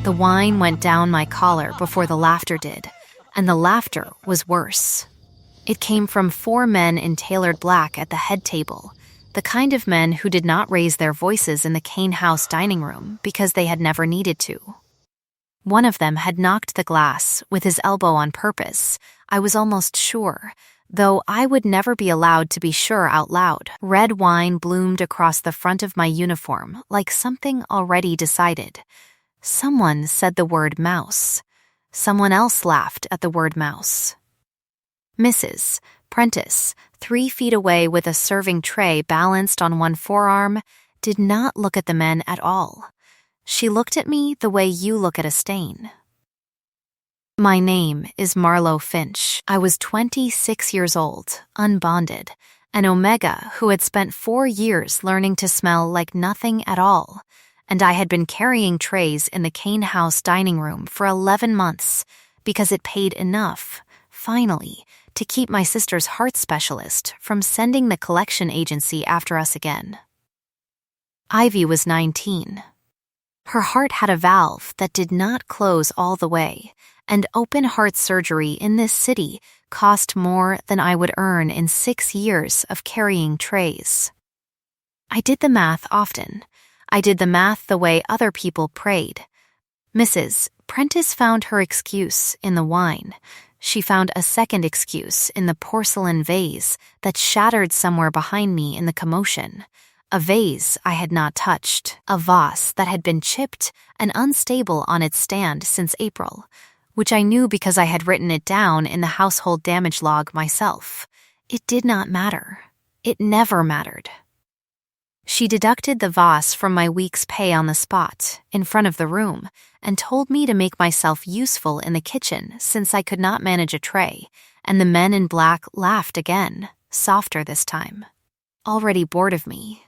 The wine went down my collar before the laughter did, and the laughter was worse. It came from 4 men in tailored black at the head table, the kind of men who did not raise their voices in the Kane house dining room because they had never needed to. One of them had knocked the glass with his elbow on purpose, I was almost sure, though I would never be allowed to be sure out loud. Red wine bloomed across the front of my uniform like something already decided. Someone said the word mouse. Someone else laughed at the word mouse. Mrs. Prentice, 3 feet away with a serving tray balanced on one forearm, did not look at the men at all. She looked at me the way you look at a stain. My name is Marlowe Finch. I was 26 years old, unbonded, an Omega who had spent 4 years learning to smell like nothing at all, and I had been carrying trays in the Kane house dining room for 11 months because it paid enough, finally, to keep my sister's heart specialist from sending the collection agency after us again. Ivy was 19. Her heart had a valve that did not close all the way, and open heart surgery in this city cost more than I would earn in 6 years of carrying trays. I did the math often. I did the math the way other people prayed. Mrs. Prentice found her excuse in the wine. She found a second excuse in the porcelain vase that shattered somewhere behind me in the commotion. A vase I had not touched, a vase that had been chipped and unstable on its stand since April, which I knew because I had written it down in the household damage log myself. It did not matter. It never mattered. She deducted the vase from my week's pay on the spot, in front of the room, and told me to make myself useful in the kitchen since I could not manage a tray, and the men in black laughed again, softer this time. Already bored of me.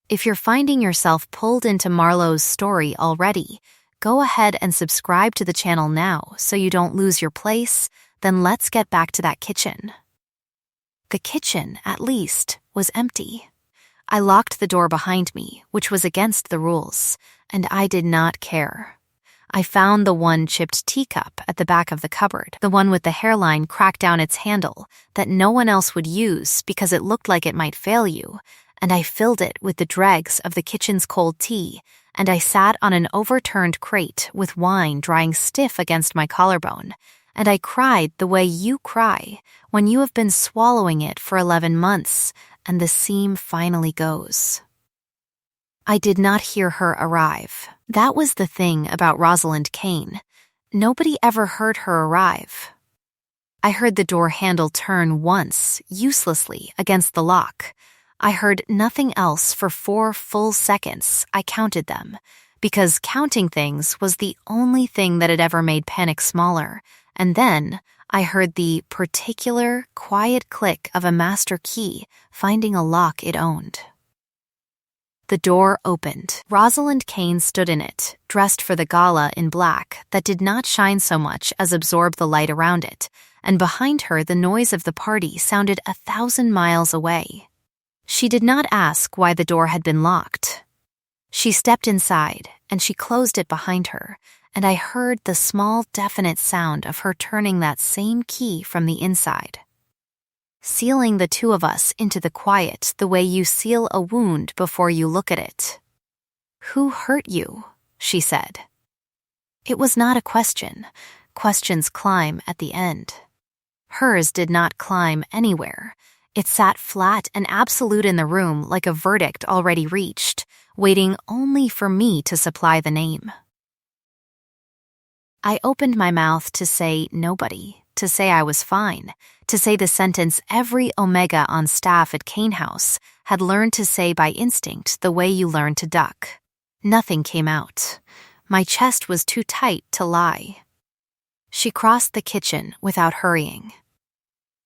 If you're finding yourself pulled into Marlowe's story already, go ahead and subscribe to the channel now so you don't lose your place, then let's get back to that kitchen. The kitchen, at least, was empty. I locked the door behind me, which was against the rules, and I did not care. I found the one chipped teacup at the back of the cupboard, the one with the hairline cracked down its handle that no one else would use because it looked like it might fail you, and I filled it with the dregs of the kitchen's cold tea, and I sat on an overturned crate with wine drying stiff against my collarbone, and I cried the way you cry when you have been swallowing it for 11 months, and the seam finally goes. I did not hear her arrive. That was the thing about Rosalind Kane. Nobody ever heard her arrive. I heard the door handle turn once, uselessly, against the lock. I heard nothing else for 4 full seconds. I counted them, because counting things was the only thing that had ever made panic smaller, and then I heard the particular, quiet click of a master key finding a lock it owned. The door opened. Rosalind Kane stood in it, dressed for the gala in black that did not shine so much as absorb the light around it, and behind her the noise of the party sounded 1,000 miles away. She did not ask why the door had been locked. She stepped inside, and she closed it behind her, and I heard the small, definite sound of her turning that same key from the inside, sealing the two of us into the quiet the way you seal a wound before you look at it. "Who hurt you?" she said. It was not a question. Questions climb at the end. Hers did not climb anywhere. It sat flat and absolute in the room like a verdict already reached, waiting only for me to supply the name. I opened my mouth to say nobody, to say I was fine, to say the sentence every Omega on staff at Kane House had learned to say by instinct the way you learn to duck. Nothing came out. My chest was too tight to lie. She crossed the kitchen without hurrying.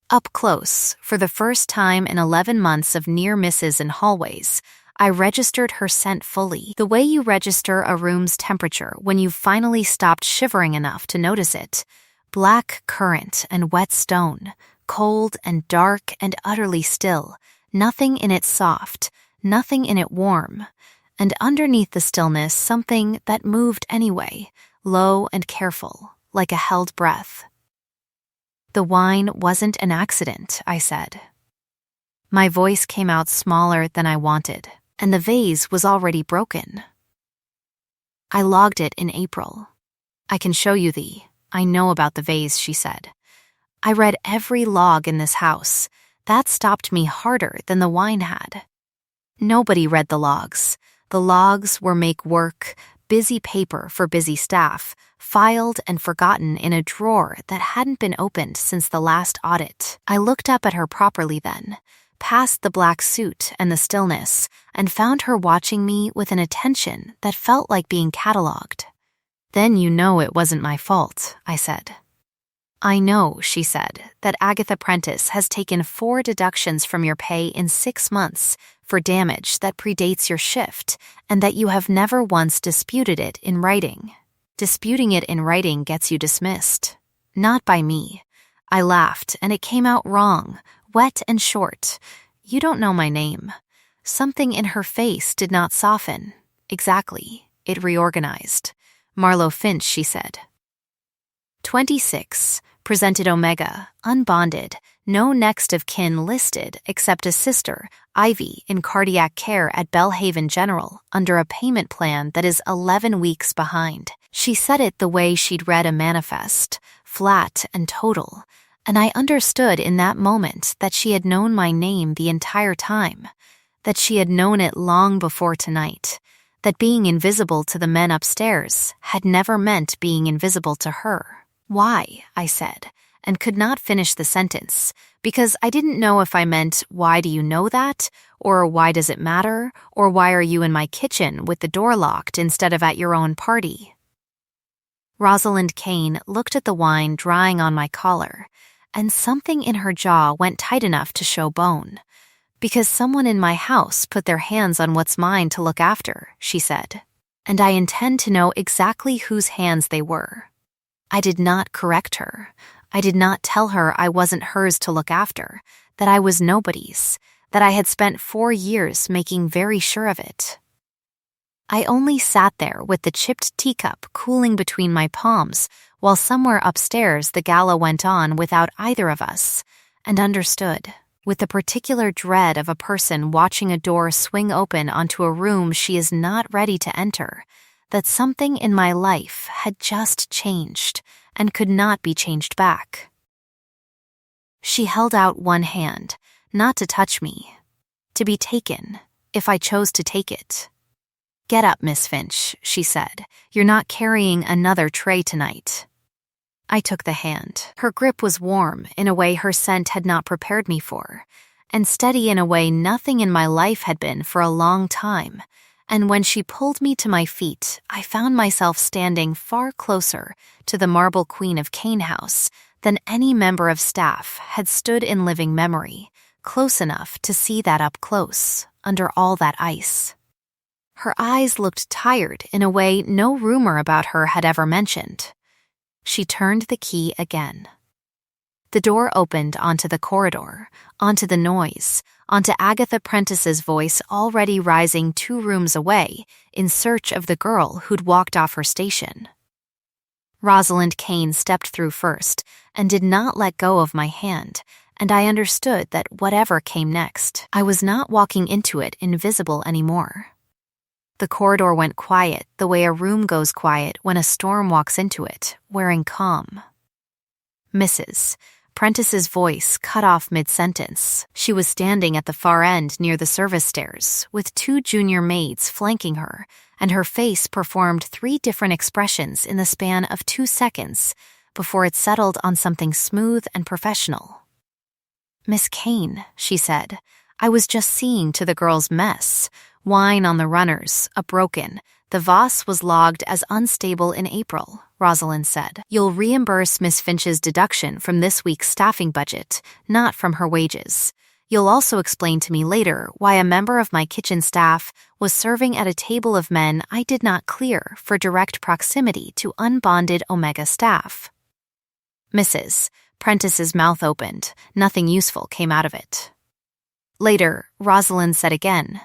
Up close, for the first time in 11 months of near misses in hallways, I registered her scent fully, the way you register a room's temperature when you've finally stopped shivering enough to notice it. Black currant and wet stone, cold and dark and utterly still, nothing in it soft, nothing in it warm, and underneath the stillness something that moved anyway, low and careful, like a held breath. "The wine wasn't an accident," I said. My voice came out smaller than I wanted, and the vase was already broken. "I logged it in April. I can show you I know about the vase," she said. "I read every log in this house. That stopped me harder than the wine had." Nobody read the logs. The logs were make work, busy paper for busy staff, filed and forgotten in a drawer that hadn't been opened since the last audit. I looked up at her properly then, past the black suit and the stillness, and found her watching me with an attention that felt like being catalogued. "Then you know it wasn't my fault," I said. "I know," she said, "that Agatha Prentice has taken 4 deductions from your pay in 6 months for damage that predates your shift, and that you have never once disputed it in writing. Disputing it in writing gets you dismissed. Not by me." I laughed, and it came out wrong, wet and short. "You don't know my name." Something in her face did not soften. Exactly. It reorganized. "Marlowe Finch," she said. 26, presented Omega, unbonded, no next of kin listed except a sister, Ivy, in cardiac care at Belhaven General, under a payment plan that is 11 weeks behind. She said it the way she'd read a manifest, flat and total, and I understood in that moment that she had known my name the entire time, that she had known it long before tonight, that being invisible to the men upstairs had never meant being invisible to her. "Why?" I said, and could not finish the sentence, because I didn't know if I meant, "Why do you know that?" or "Why does it matter?" or "Why are you in my kitchen with the door locked instead of at your own party?" Rosalind Kane looked at the wine drying on my collar, and something in her jaw went tight enough to show bone. "Because someone in my house put their hands on what's mine to look after," she said, "and I intend to know exactly whose hands they were." I did not correct her. I did not tell her I wasn't hers to look after, that I was nobody's, that I had spent 4 years making very sure of it. I only sat there with the chipped teacup cooling between my palms while somewhere upstairs the gala went on without either of us, and understood, with the particular dread of a person watching a door swing open onto a room she is not ready to enter, that something in my life had just changed and could not be changed back. She held out one hand, not to touch me, to be taken, if I chose to take it. "Get up, Miss Finch," she said. "You're not carrying another tray tonight." I took the hand. Her grip was warm in a way her scent had not prepared me for, and steady in a way nothing in my life had been for a long time. And when she pulled me to my feet, I found myself standing far closer to the marble queen of Cane House than any member of staff had stood in living memory, close enough to see that up close, under all that ice. Her eyes looked tired in a way no rumor about her had ever mentioned. She turned the key again. The door opened onto the corridor, onto the noise, onto Agatha Prentice's voice already rising 2 rooms away in search of the girl who'd walked off her station. Rosalind Kane stepped through first and did not let go of my hand, and I understood that whatever came next, I was not walking into it invisible anymore. The corridor went quiet the way a room goes quiet when a storm walks into it, wearing calm. "Mrs." Prentice's voice cut off mid-sentence. She was standing at the far end near the service stairs, with 2 junior maids flanking her, and her face performed 3 different expressions in the span of 2 seconds before it settled on something smooth and professional. "Miss Kane," she said, "I was just seeing to the girls' mess. Wine on the runners, a broken. The vase was logged as unstable in April," Rosalind said. "You'll reimburse Miss Finch's deduction from this week's staffing budget, not from her wages. You'll also explain to me later why a member of my kitchen staff was serving at a table of men I did not clear for direct proximity to unbonded Omega staff." "Mrs." Prentice's mouth opened. Nothing useful came out of it. Later, Rosalind said again,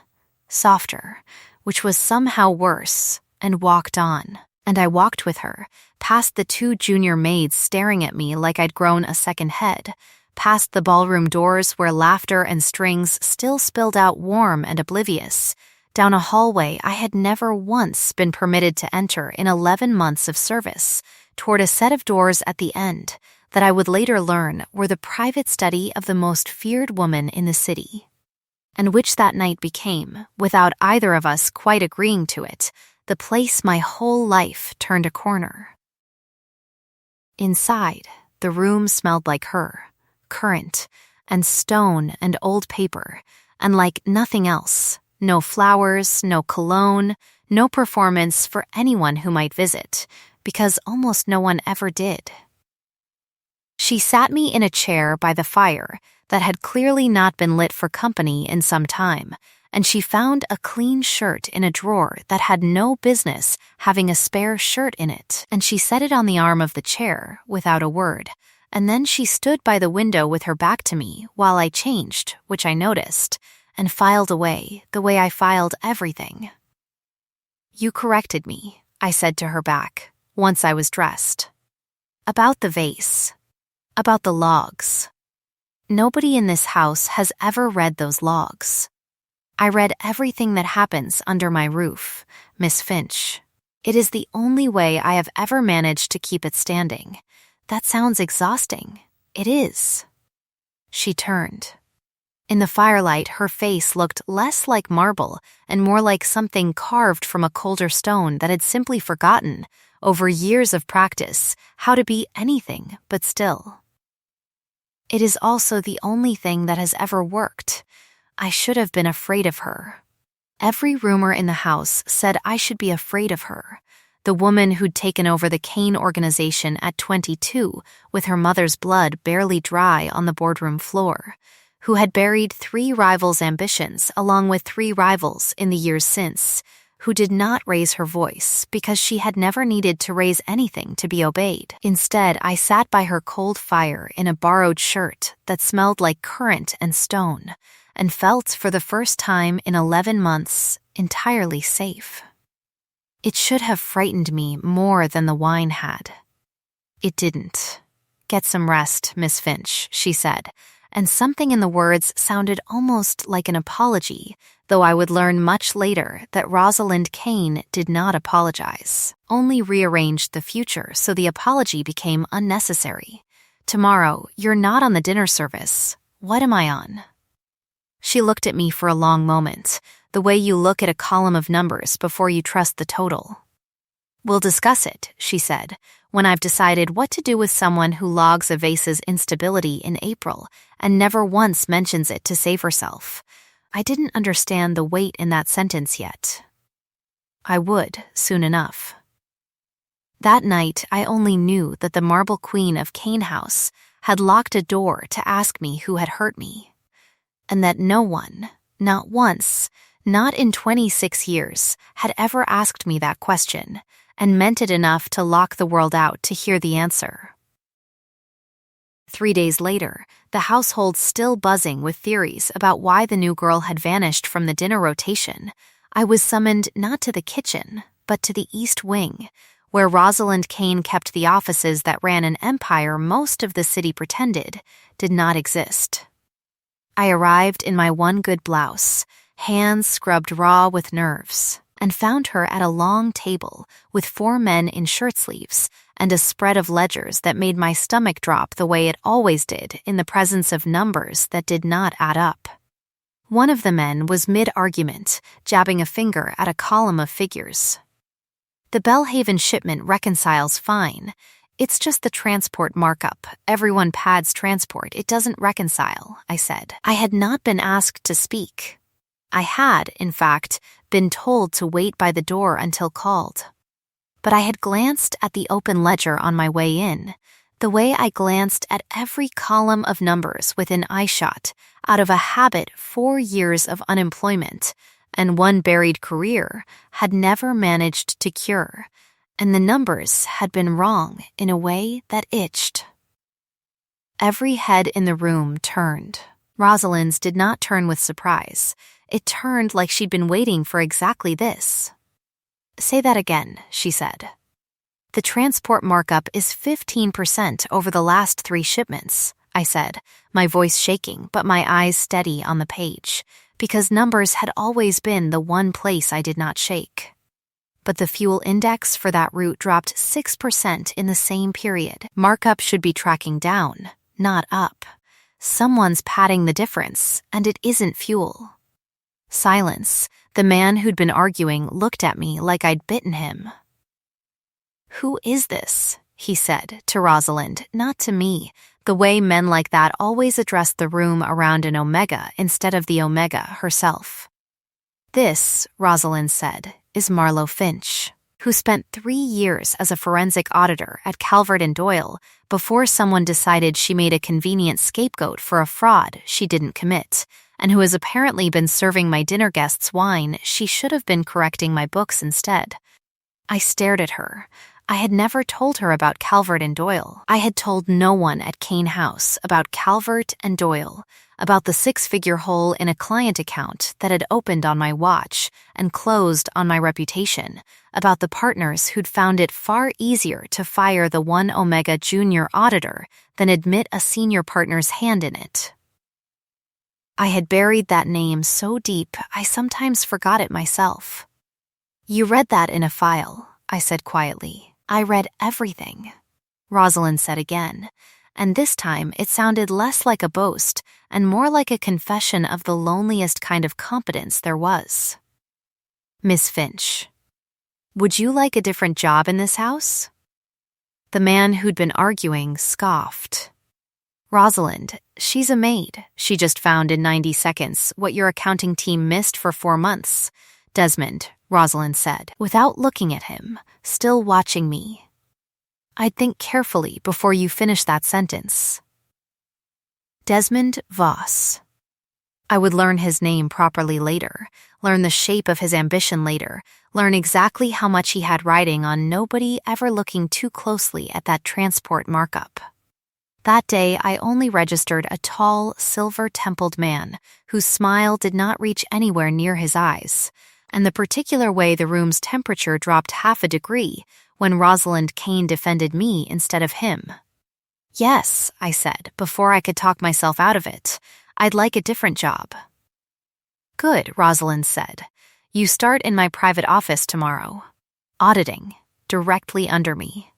softer, which was somehow worse, and walked on. And I walked with her, past the 2 junior maids staring at me like I'd grown a second head, past the ballroom doors where laughter and strings still spilled out warm and oblivious, down a hallway I had never once been permitted to enter in 11 months of service, toward a set of doors at the end that I would later learn were the private study of the most feared woman in the city, and which that night became, without either of us quite agreeing to it, the place my whole life turned a corner. Inside, the room smelled like her, currant, and stone and old paper, and like nothing else. No flowers, no cologne, no performance for anyone who might visit, because almost no one ever did. She sat me in a chair by the fire that had clearly not been lit for company in some time, and she found a clean shirt in a drawer that had no business having a spare shirt in it, and she set it on the arm of the chair without a word, and then she stood by the window with her back to me while I changed, which I noticed, and filed away the way I filed everything. "You corrected me," I said to her back, once I was dressed. "About the vase. About the logs. Nobody in this house has ever read those logs. I read everything that happens under my roof, Miss Finch. It is the only way I have ever managed to keep it standing. That sounds exhausting. It is." She turned. In the firelight, her face looked less like marble and more like something carved from a colder stone that had simply forgotten, over years of practice, how to be anything but still. "It is also the only thing that has ever worked. I should have been afraid of her. Every rumor in the house said I should be afraid of her, the woman who'd taken over the Kane organization at 22 with her mother's blood barely dry on the boardroom floor, who had buried 3 rivals' ambitions along with 3 rivals in the years since, who did not raise her voice because she had never needed to raise anything to be obeyed. Instead, I sat by her cold fire in a borrowed shirt that smelled like currant and stone, and felt for the first time in 11 months entirely safe. It should have frightened me more than the wine had. It didn't. "Get some rest, Miss Finch," she said, and something in the words sounded almost like an apology, though I would learn much later that Rosalind Kane did not apologize, only rearranged the future so the apology became unnecessary. "Tomorrow, you're not on the dinner service. What am I on?" She looked at me for a long moment, the way you look at a column of numbers before you trust the total. "We'll discuss it," she said, "when I've decided what to do with someone who logs a vase's instability in April and never once mentions it to save herself." I didn't understand the weight in that sentence yet. I would, soon enough. That night, I only knew that the Marble Queen of Cane House had locked a door to ask me who had hurt me, and that no one, not once, not in 26 years, had ever asked me that question, and meant it enough to lock the world out to hear the answer. 3 days later, the household still buzzing with theories about why the new girl had vanished from the dinner rotation, I was summoned not to the kitchen, but to the East Wing, where Rosalind Kane kept the offices that ran an empire most of the city pretended did not exist. I arrived in my one good blouse, hands scrubbed raw with nerves, and found her at a long table with 4 men in shirt sleeves and a spread of ledgers that made my stomach drop the way it always did in the presence of numbers that did not add up. One of the men was mid-argument, jabbing a finger at a column of figures. "The Belhaven shipment reconciles fine. It's just the transport markup. Everyone pads transport. It doesn't reconcile," I said. I had not been asked to speak. I had, in fact, been told to wait by the door until called. But I had glanced at the open ledger on my way in, the way I glanced at every column of numbers within eyeshot out of a habit 4 years of unemployment and 1 buried career had never managed to cure, and the numbers had been wrong in a way that itched. Every head in the room turned. Rosalind's did not turn with surprise. It turned like she'd been waiting for exactly this. "Say that again," she said. The transport markup is 15% over the last 3 shipments, I said, my voice shaking but my eyes steady on the page, because numbers had always been the one place I did not shake. But the fuel index for that route dropped 6% in the same period. Markup should be tracking down, not up. Someone's padding the difference, and it isn't fuel. Silence. The man who'd been arguing looked at me like I'd bitten him. "Who is this?" he said to Rosalind, not to me, the way men like that always addressed the room around an omega instead of the omega herself. "This," Rosalind said, "is Marlowe Finch, who spent 3 years as a forensic auditor at Calvert and Doyle before someone decided she made a convenient scapegoat for a fraud she didn't commit, and who has apparently been serving my dinner guests wine she should have been correcting my books instead." I stared at her. I had never told her about Calvert and Doyle. I had told no one at Kane House about Calvert and Doyle, about the 6-figure hole in a client account that had opened on my watch and closed on my reputation, about the partners who'd found it far easier to fire the one Omega junior auditor than admit a senior partner's hand in it. I had buried that name so deep I sometimes forgot it myself. "You read that in a file," I said quietly. "I read everything," Rosalind said again, and this time it sounded less like a boast and more like a confession of the loneliest kind of competence there was. "Miss Finch, would you like a different job in this house?" The man who'd been arguing scoffed. "Rosalind, she's a maid. She just found in 90 seconds what your accounting team missed for 4 months. Desmond," Rosalind said, without looking at him, still watching me. "I'd think carefully before you finish that sentence." Desmond Voss. I would learn his name properly later, learn the shape of his ambition later, learn exactly how much he had riding on nobody ever looking too closely at that transport markup. That day, I only registered a tall, silver-templed man whose smile did not reach anywhere near his eyes, and the particular way the room's temperature dropped half a degree when Rosalind Kane defended me instead of him. "Yes," I said, before I could talk myself out of it. "I'd like a different job." "Good," Rosalind said. "You start in my private office tomorrow. Auditing, directly under me."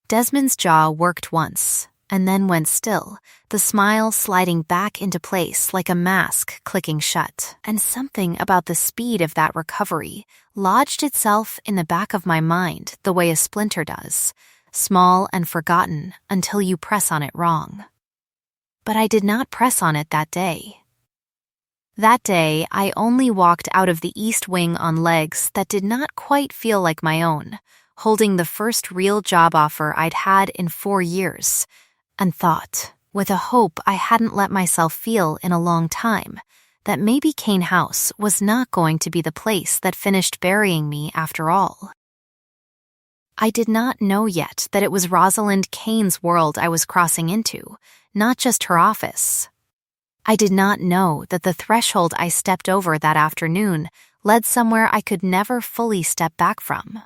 Desmond's jaw worked once, and then went still, the smile sliding back into place like a mask clicking shut. And something about the speed of that recovery lodged itself in the back of my mind the way a splinter does, small and forgotten until you press on it wrong. But I did not press on it that day. That day, I only walked out of the East Wing on legs that did not quite feel like my own, holding the first real job offer I'd had in 4 years, and thought, with a hope I hadn't let myself feel in a long time, that maybe Kane House was not going to be the place that finished burying me after all. I did not know yet that it was Rosalind Kane's world I was crossing into, not just her office. I did not know that the threshold I stepped over that afternoon led somewhere I could never fully step back from.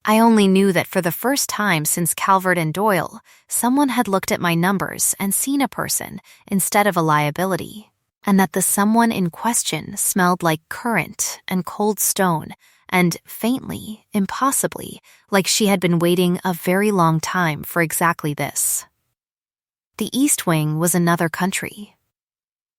I only knew that for the first time since Calvert and Doyle, someone had looked at my numbers and seen a person instead of a liability, and that the someone in question smelled like currant and cold stone, and faintly, impossibly, like she had been waiting a very long time for exactly this. The East Wing was another country.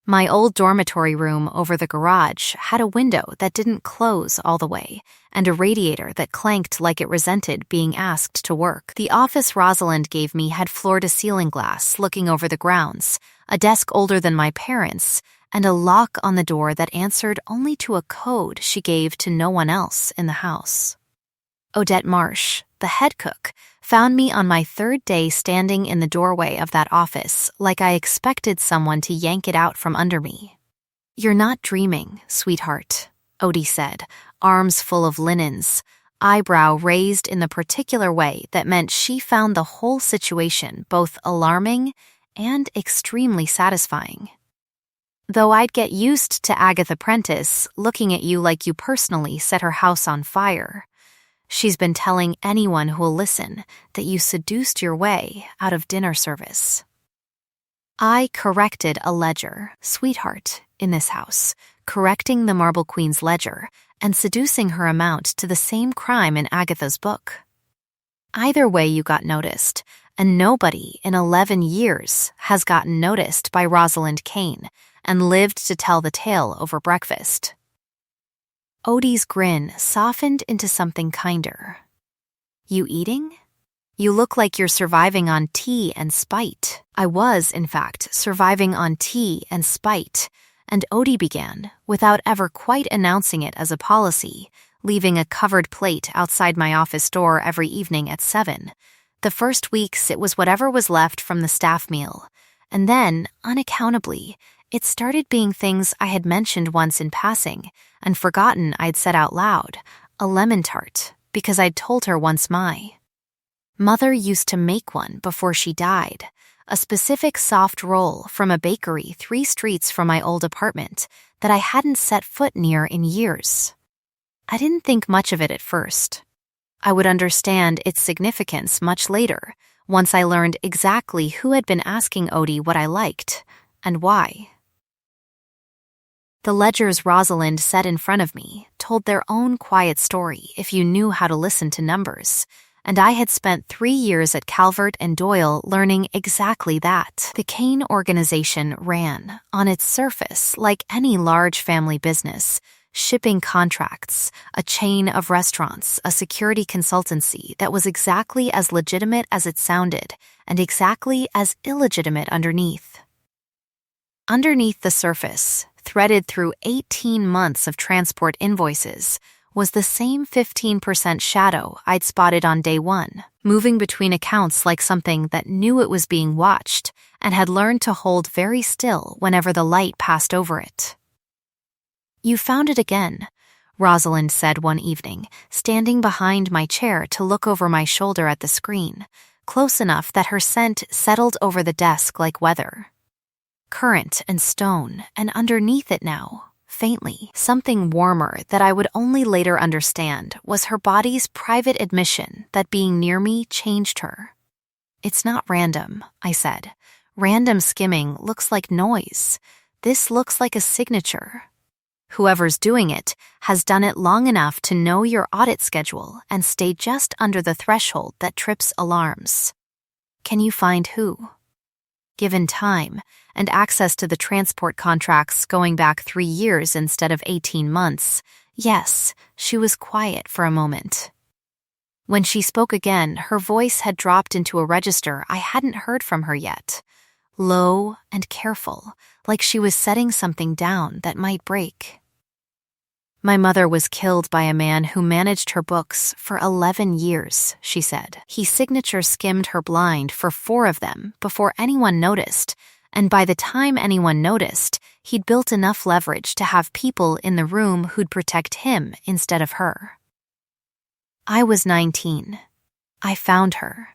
My old dormitory room over the garage had a window that didn't close all the way, and a radiator that clanked like it resented being asked to work. The office Rosalind gave me had floor-to-ceiling glass looking over the grounds, a desk older than my parents', and a lock on the door that answered only to a code she gave to no one else in the house. Odette Marsh, the head cook, found me on my 3rd day standing in the doorway of that office like I expected someone to yank it out from under me. "You're not dreaming, sweetheart," Odie said, arms full of linens, eyebrow raised in the particular way that meant she found the whole situation both alarming and extremely satisfying. Though I'd get used to Agatha Prentiss looking at you like you personally set her house on fire. She's been telling anyone who'll listen that you seduced your way out of dinner service. I corrected a ledger, sweetheart, in this house, correcting the Marble Queen's ledger and seducing her amount to the same crime in Agatha's book. Either way, you got noticed, and nobody in 11 years has gotten noticed by Rosalind Kane and lived to tell the tale over breakfast. Odie's grin softened into something kinder. You eating? You look like you're surviving on tea and spite. I was, in fact, surviving on tea and spite, and Odie began, without ever quite announcing it as a policy, leaving a covered plate outside my office door every evening at 7. The first weeks it was whatever was left from the staff meal, and then, unaccountably, it started being things I had mentioned once in passing and forgotten I'd said out loud, a lemon tart, because I'd told her once my mother used to make one before she died, a specific soft roll from a bakery 3 streets from my old apartment that I hadn't set foot near in years. I didn't think much of it at first. I would understand its significance much later, once I learned exactly who had been asking Odie what I liked, and why. The ledgers Rosalind set in front of me told their own quiet story if you knew how to listen to numbers, and I had spent 3 years at Calvert and Doyle learning exactly that. The Kane organization ran, on its surface, like any large family business, shipping contracts, a chain of restaurants, a security consultancy that was exactly as legitimate as it sounded, and exactly as illegitimate underneath. Underneath the surface, threaded through 18 months of transport invoices, was the same 15% shadow I'd spotted on day 1, moving between accounts like something that knew it was being watched and had learned to hold very still whenever the light passed over it. You found it again, Rosalind said one evening, standing behind my chair to look over my shoulder at the screen, close enough that her scent settled over the desk like weather. Currant and stone, and underneath it now, faintly, something warmer that I would only later understand was her body's private admission that being near me changed her. It's not random, I said. Random skimming looks like noise. This looks like a signature. Whoever's doing it has done it long enough to know your audit schedule and stay just under the threshold that trips alarms. Can you find who? Given time and access to the transport contracts going back 3 years instead of 18 months, yes, she was quiet for a moment. When she spoke again, her voice had dropped into a register I hadn't heard from her yet. Low and careful, like she was setting something down that might break. My mother was killed by a man who managed her books for 11 years, she said. He signature skimmed her blind for 4 of them before anyone noticed, and by the time anyone noticed, he'd built enough leverage to have people in the room who'd protect him instead of her. I was 19. I found her.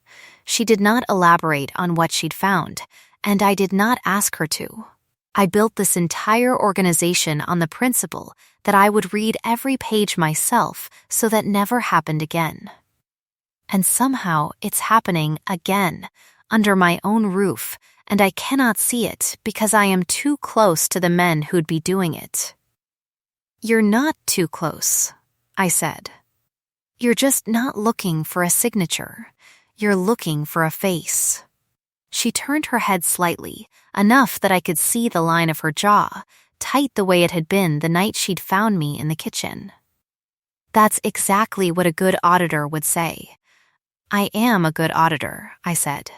She did not elaborate on what she'd found, and I did not ask her to. I built this entire organization on the principle that I would read every page myself so that never happened again. And somehow it's happening again, under my own roof, and I cannot see it because I am too close to the men who'd be doing it. You're not too close, I said. You're just not looking for a signature. You're looking for a face. She turned her head slightly, enough that I could see the line of her jaw, tight the way it had been the night she'd found me in the kitchen. That's exactly what a good auditor would say. I am a good auditor, I said.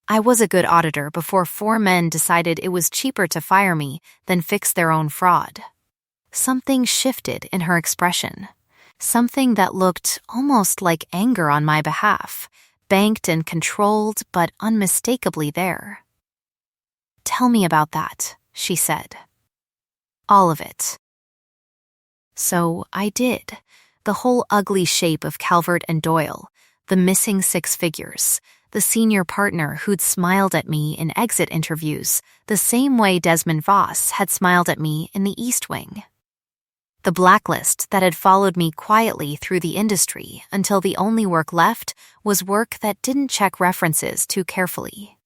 I was a good auditor before 4 men decided it was cheaper to fire me than fix their own fraud. Something shifted in her expression. Something that looked almost like anger on my behalf, banked and controlled but unmistakably there. Tell me about that, she said. All of it. So I did. The whole ugly shape of Calvert and Doyle, the missing 6 figures, the senior partner who'd smiled at me in exit interviews, the same way Desmond Voss had smiled at me in the East Wing. The blacklist that had followed me quietly through the industry until the only work left was work that didn't check references too carefully.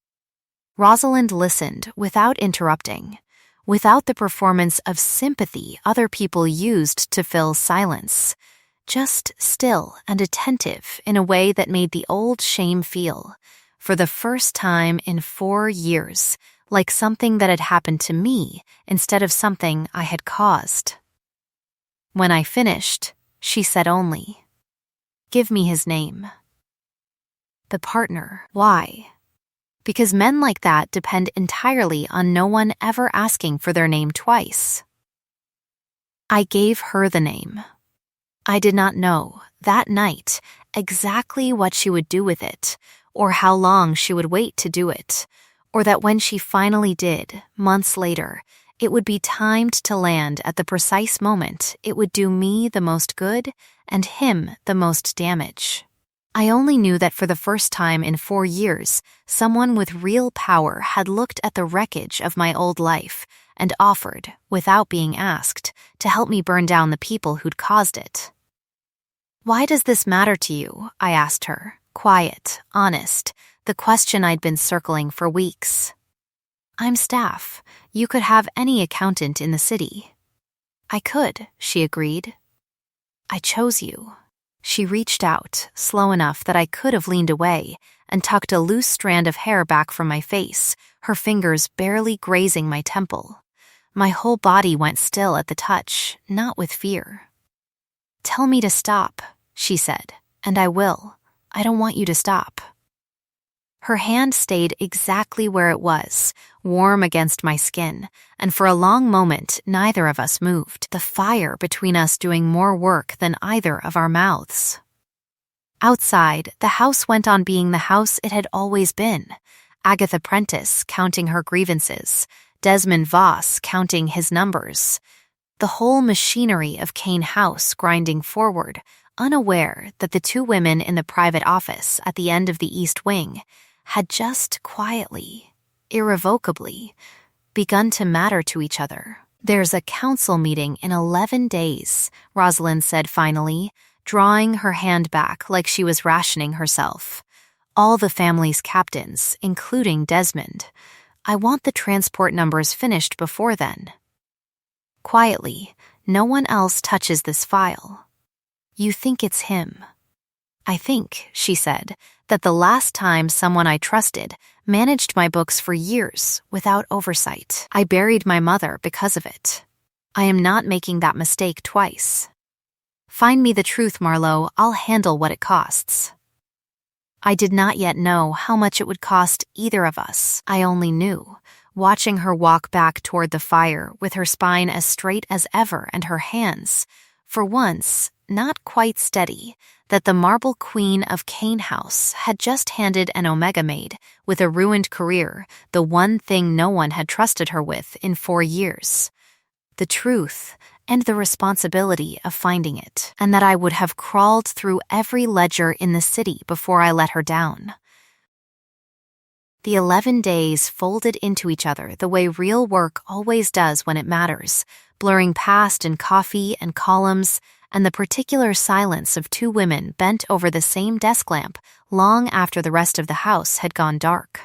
Rosalind listened without interrupting, without the performance of sympathy other people used to fill silence, just still and attentive in a way that made the old shame feel, for the first time in 4 years, like something that had happened to me instead of something I had caused. When I finished, she said only, "Give me his name." The partner. Why? Because men like that depend entirely on no one ever asking for their name twice. I gave her the name. I did not know, that night, exactly what she would do with it, or how long she would wait to do it, or that when she finally did, months later, it would be timed to land at the precise moment it would do me the most good and him the most damage. I only knew that for the first time in 4 years, someone with real power had looked at the wreckage of my old life and offered, without being asked, to help me burn down the people who'd caused it. "Why does this matter to you?" I asked her, quiet, honest, the question I'd been circling for weeks. "I'm staff. You could have any accountant in the city." "I could," she agreed. "I chose you." She reached out, slow enough that I could have leaned away, and tucked a loose strand of hair back from my face, her fingers barely grazing my temple. My whole body went still at the touch, not with fear. "Tell me to stop," she said, "and I will. I don't want you to stop." Her hand stayed exactly where it was, warm against my skin, and for a long moment neither of us moved, the fire between us doing more work than either of our mouths. Outside, the house went on being the house it had always been. Agatha Prentice counting her grievances, Desmond Voss counting his numbers. The whole machinery of Kane House grinding forward, unaware that the 2 women in the private office at the end of the East Wing had just quietly, irrevocably, begun to matter to each other. "There's a council meeting in 11 days, Rosalind said finally, drawing her hand back like she was rationing herself. "All the family's captains, including Desmond. I want the transport numbers finished before then." Quietly, "No one else touches this file. You think it's him." "I think," she said, "that the last time someone I trusted managed my books for years without oversight. I buried my mother because of it. I am not making that mistake twice. Find me the truth, Marlowe. I'll handle what it costs." I did not yet know how much it would cost either of us. I only knew, watching her walk back toward the fire with her spine as straight as ever and her hands, for once, not quite steady, that the marble queen of Kane House had just handed an Omega Maid with a ruined career, the one thing no one had trusted her with in 4 years. The truth and the responsibility of finding it, and that I would have crawled through every ledger in the city before I let her down. The 11 days folded into each other the way real work always does when it matters, blurring past in coffee and columns, and the particular silence of 2 women bent over the same desk lamp long after the rest of the house had gone dark.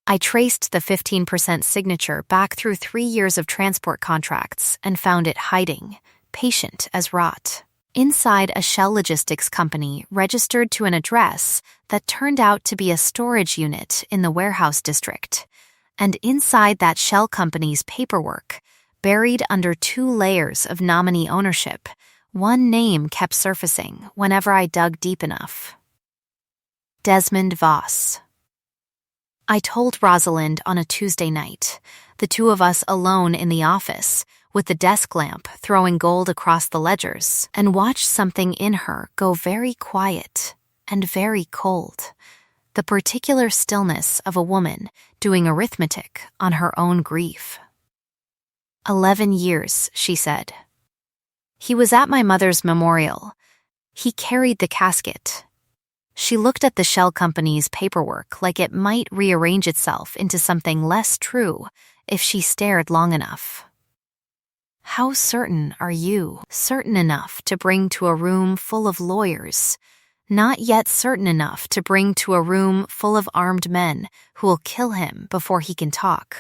I traced the 15% signature back through 3 years of transport contracts and found it hiding, patient as rot, inside a shell logistics company registered to an address that turned out to be a storage unit in the warehouse district. And inside that shell company's paperwork, buried under 2 layers of nominee ownership, one name kept surfacing whenever I dug deep enough. Desmond Voss. I told Rosalind on a Tuesday night, the 2 of us alone in the office, with the desk lamp throwing gold across the ledgers, and watched something in her go very quiet and very cold, the particular stillness of a woman doing arithmetic on her own grief. 11 years, she said. He was at my mother's memorial. He carried the casket. She looked at the shell company's paperwork like it might rearrange itself into something less true if she stared long enough. How certain are you? Certain enough to bring to a room full of lawyers, not yet certain enough to bring to a room full of armed men who will kill him before he can talk.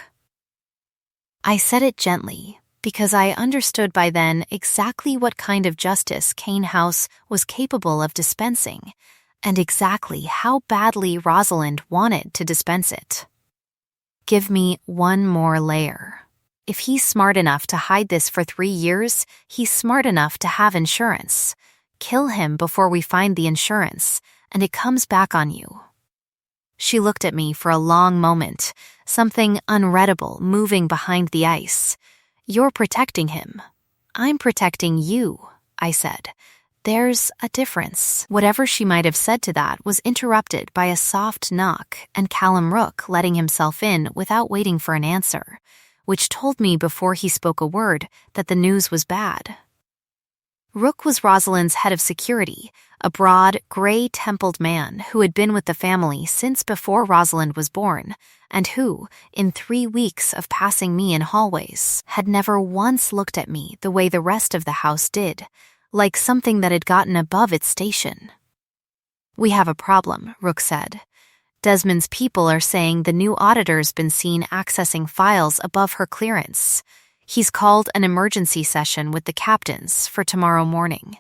I said it gently, because I understood by then exactly what kind of justice Kane House was capable of dispensing, and exactly how badly Rosalind wanted to dispense it. Give me one more layer. If he's smart enough to hide this for 3 years, he's smart enough to have insurance. Kill him before we find the insurance, and it comes back on you. She looked at me for a long moment, something unreadable moving behind the ice. You're protecting him. I'm protecting you, I said. There's a difference. Whatever she might have said to that was interrupted by a soft knock and Callum Rook letting himself in without waiting for an answer, which told me before he spoke a word that the news was bad. Rook was Rosalind's head of security, a broad, gray-templed man who had been with the family since before Rosalind was born, and who, in 3 weeks of passing me in hallways, had never once looked at me the way the rest of the house did, like something that had gotten above its station. We have a problem, Rook said. Desmond's people are saying the new auditor's been seen accessing files above her clearance. He's called an emergency session with the captains for tomorrow morning.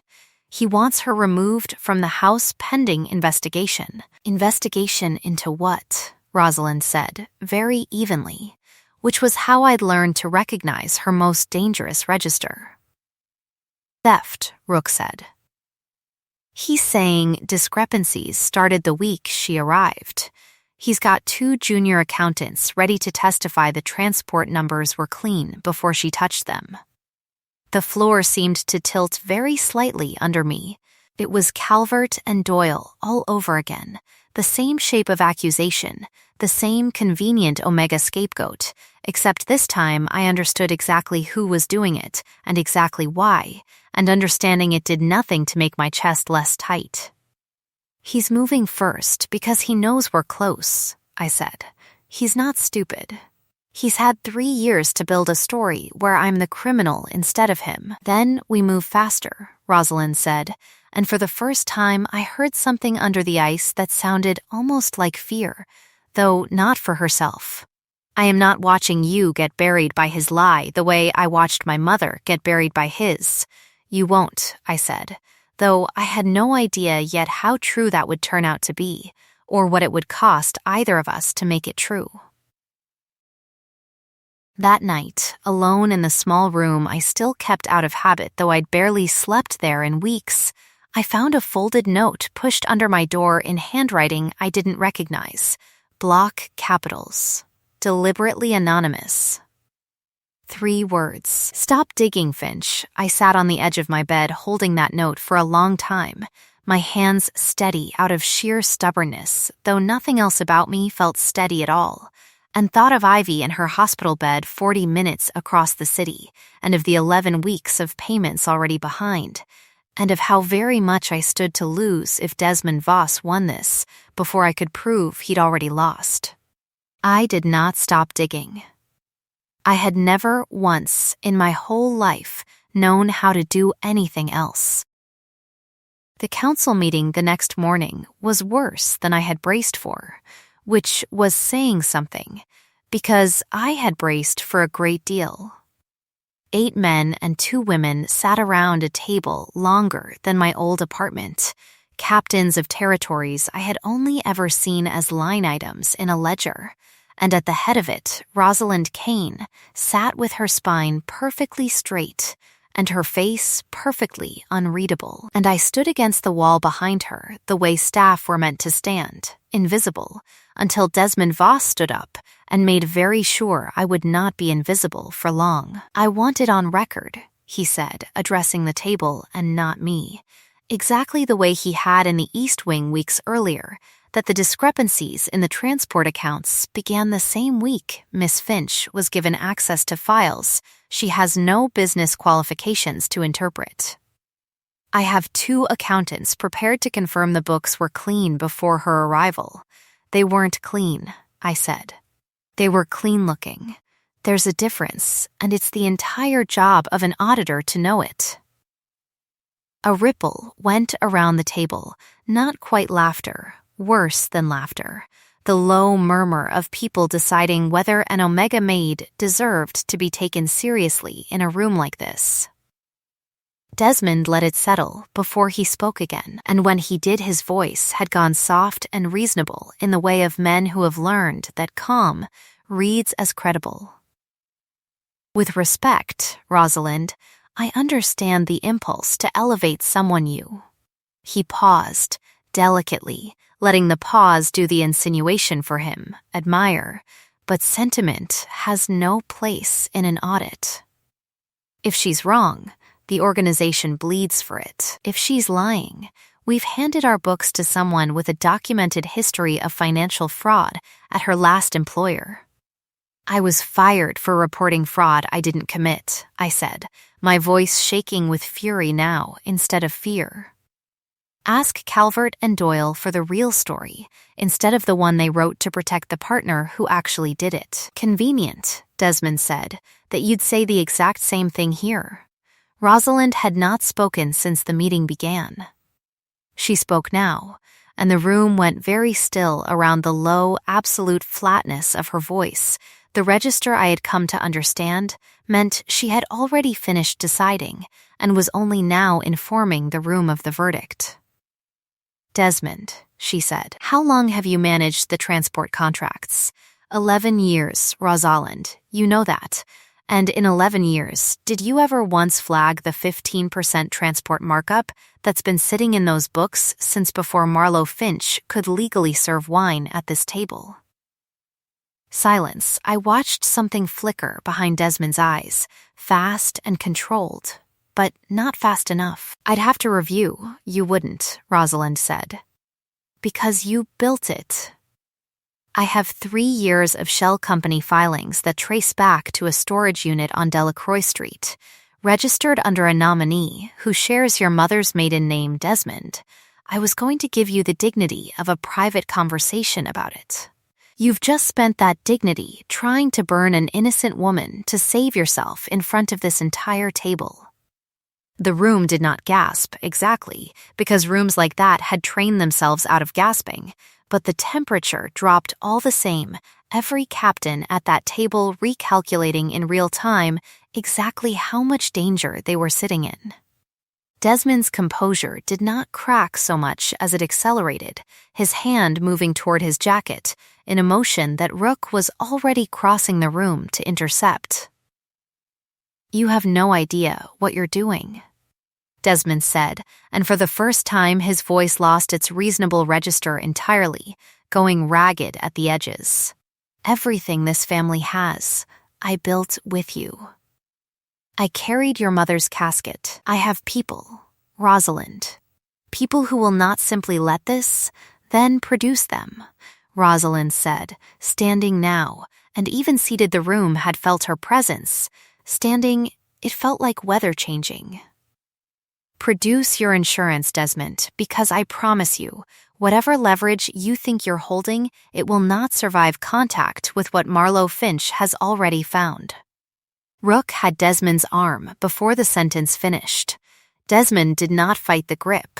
He wants her removed from the house pending investigation. Investigation into what? Rosalind said, very evenly, which was how I'd learned to recognize her most dangerous register. Theft, Rook said. He's saying discrepancies started the week she arrived. He's got 2 junior accountants ready to testify the transport numbers were clean before she touched them. The floor seemed to tilt very slightly under me. It was Calvert and Doyle all over again, the same shape of accusation, the same convenient Omega scapegoat, except this time I understood exactly who was doing it and exactly why, and understanding it did nothing to make my chest less tight. He's moving first because he knows we're close, I said. He's not stupid. He's had 3 years to build a story where I'm the criminal instead of him. Then we move faster, Rosalind said, and for the first time I heard something under the ice that sounded almost like fear, though not for herself. I am not watching you get buried by his lie the way I watched my mother get buried by his. You won't, I said, though I had no idea yet how true that would turn out to be, or what it would cost either of us to make it true. That night, alone in the small room I still kept out of habit though I'd barely slept there in weeks, I found a folded note pushed under my door in handwriting I didn't recognize. Block capitals. Deliberately anonymous. 3 words. Stop digging, Finch. I sat on the edge of my bed holding that note for a long time, my hands steady out of sheer stubbornness, though nothing else about me felt steady at all, and thought of Ivy in her hospital bed 40 minutes across the city, and of the 11 weeks of payments already behind, and of how very much I stood to lose if Desmond Voss won this before I could prove he'd already lost. I did not stop digging. I had never once in my whole life known how to do anything else. The council meeting the next morning was worse than I had braced for, which was saying something, because I had braced for a great deal. 8 men and 2 women sat around a table longer than my old apartment, captains of territories I had only ever seen as line items in a ledger, and at the head of it, Rosalind Kane sat with her spine perfectly straight and her face perfectly unreadable, and I stood against the wall behind her the way staff were meant to stand, invisible, until Desmond Voss stood up and made very sure I would not be invisible for long. I want it on record, he said, addressing the table and not me, exactly the way he had in the East Wing weeks earlier, that the discrepancies in the transport accounts began the same week Miss Finch was given access to files she has no business qualifications to interpret. I have 2 accountants prepared to confirm the books were clean before her arrival. They weren't clean, I said. They were clean-looking. There's a difference, and it's the entire job of an auditor to know it. A ripple went around the table, not quite laughter, worse than laughter, the low murmur of people deciding whether an Omega Maid deserved to be taken seriously in a room like this. Desmond let it settle before he spoke again, and when he did, his voice had gone soft and reasonable in the way of men who have learned that calm reads as credible. With respect, Rosalind, I understand the impulse to elevate someone you. He paused, delicately, letting the pause do the insinuation for him, admire, but sentiment has no place in an audit. If she's wrong, the organization bleeds for it. If she's lying, we've handed our books to someone with a documented history of financial fraud at her last employer. I was fired for reporting fraud I didn't commit, I said, my voice shaking with fury now instead of fear. Ask Calvert and Doyle for the real story, instead of the one they wrote to protect the partner who actually did it. Convenient, Desmond said, that you'd say the exact same thing here. Rosalind had not spoken since the meeting began. She spoke now, and the room went very still around the low, absolute flatness of her voice. The register I had come to understand meant she had already finished deciding and was only now informing the room of the verdict. Desmond, she said, how long have you managed the transport contracts? 11 years, Rosalind, you know that. And in 11 years, did you ever once flag the 15% transport markup that's been sitting in those books since before Marlowe Finch could legally serve wine at this table? Silence. I watched something flicker behind Desmond's eyes, fast and controlled, but not fast enough. I'd have to review. You wouldn't, Rosalind said. Because you built it. I have 3 years of shell company filings that trace back to a storage unit on Delacroix Street, registered under a nominee who shares your mother's maiden name, Desmond. I was going to give you the dignity of a private conversation about it. You've just spent that dignity trying to burn an innocent woman to save yourself in front of this entire table. The room did not gasp, exactly, because rooms like that had trained themselves out of gasping, but the temperature dropped all the same, every captain at that table recalculating in real time exactly how much danger they were sitting in. Desmond's composure did not crack so much as it accelerated, his hand moving toward his jacket, in a motion that Rook was already crossing the room to intercept. You have no idea what you're doing, Desmond said, and for the first time his voice lost its reasonable register entirely, going ragged at the edges. Everything this family has, I built with you. I carried your mother's casket. I have people, Rosalind. People who will not simply let this, then produce them, Rosalind said, standing now, and even seated the room had felt her presence. Standing, it felt like weather changing. Produce your insurance, Desmond, because I promise you, whatever leverage you think you're holding, it will not survive contact with what Marlowe Finch has already found. Rook had Desmond's arm before the sentence finished. Desmond did not fight the grip.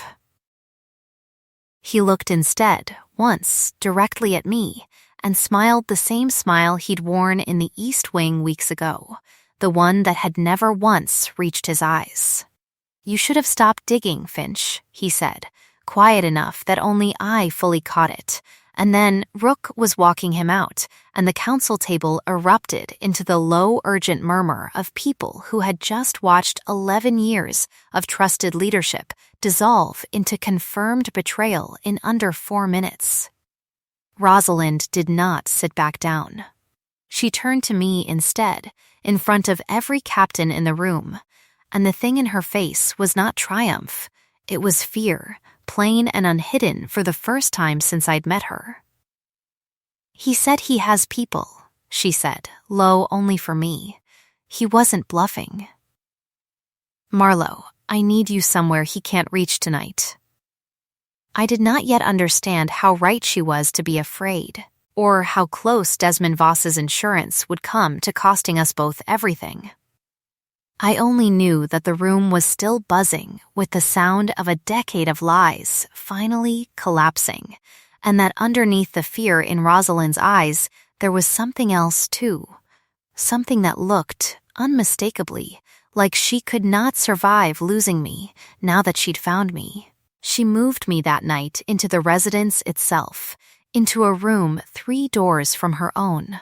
He looked instead, once, directly at me, and smiled the same smile he'd worn in the East Wing weeks ago, the one that had never once reached his eyes. You should have stopped digging, Finch, he said, quiet enough that only I fully caught it. And then Rook was walking him out, and the council table erupted into the low, urgent murmur of people who had just watched 11 years of trusted leadership dissolve into confirmed betrayal in under 4 minutes. Rosalind did not sit back down. She turned to me instead, in front of every captain in the room, and the thing in her face was not triumph, it was fear, plain and unhidden for the first time since I'd met her. He said he has people, she said, low only for me. He wasn't bluffing. Marlowe, I need you somewhere he can't reach tonight. I did not yet understand how right she was to be afraid. or how close Desmond Voss's insurance would come to costing us both everything. I only knew that the room was still buzzing with the sound of a decade of lies finally collapsing, and that underneath the fear in Rosalind's eyes, there was something else too. Something that looked, unmistakably, like she could not survive losing me now that she'd found me. She moved me that night into the residence itself, into a room 3 doors from her own,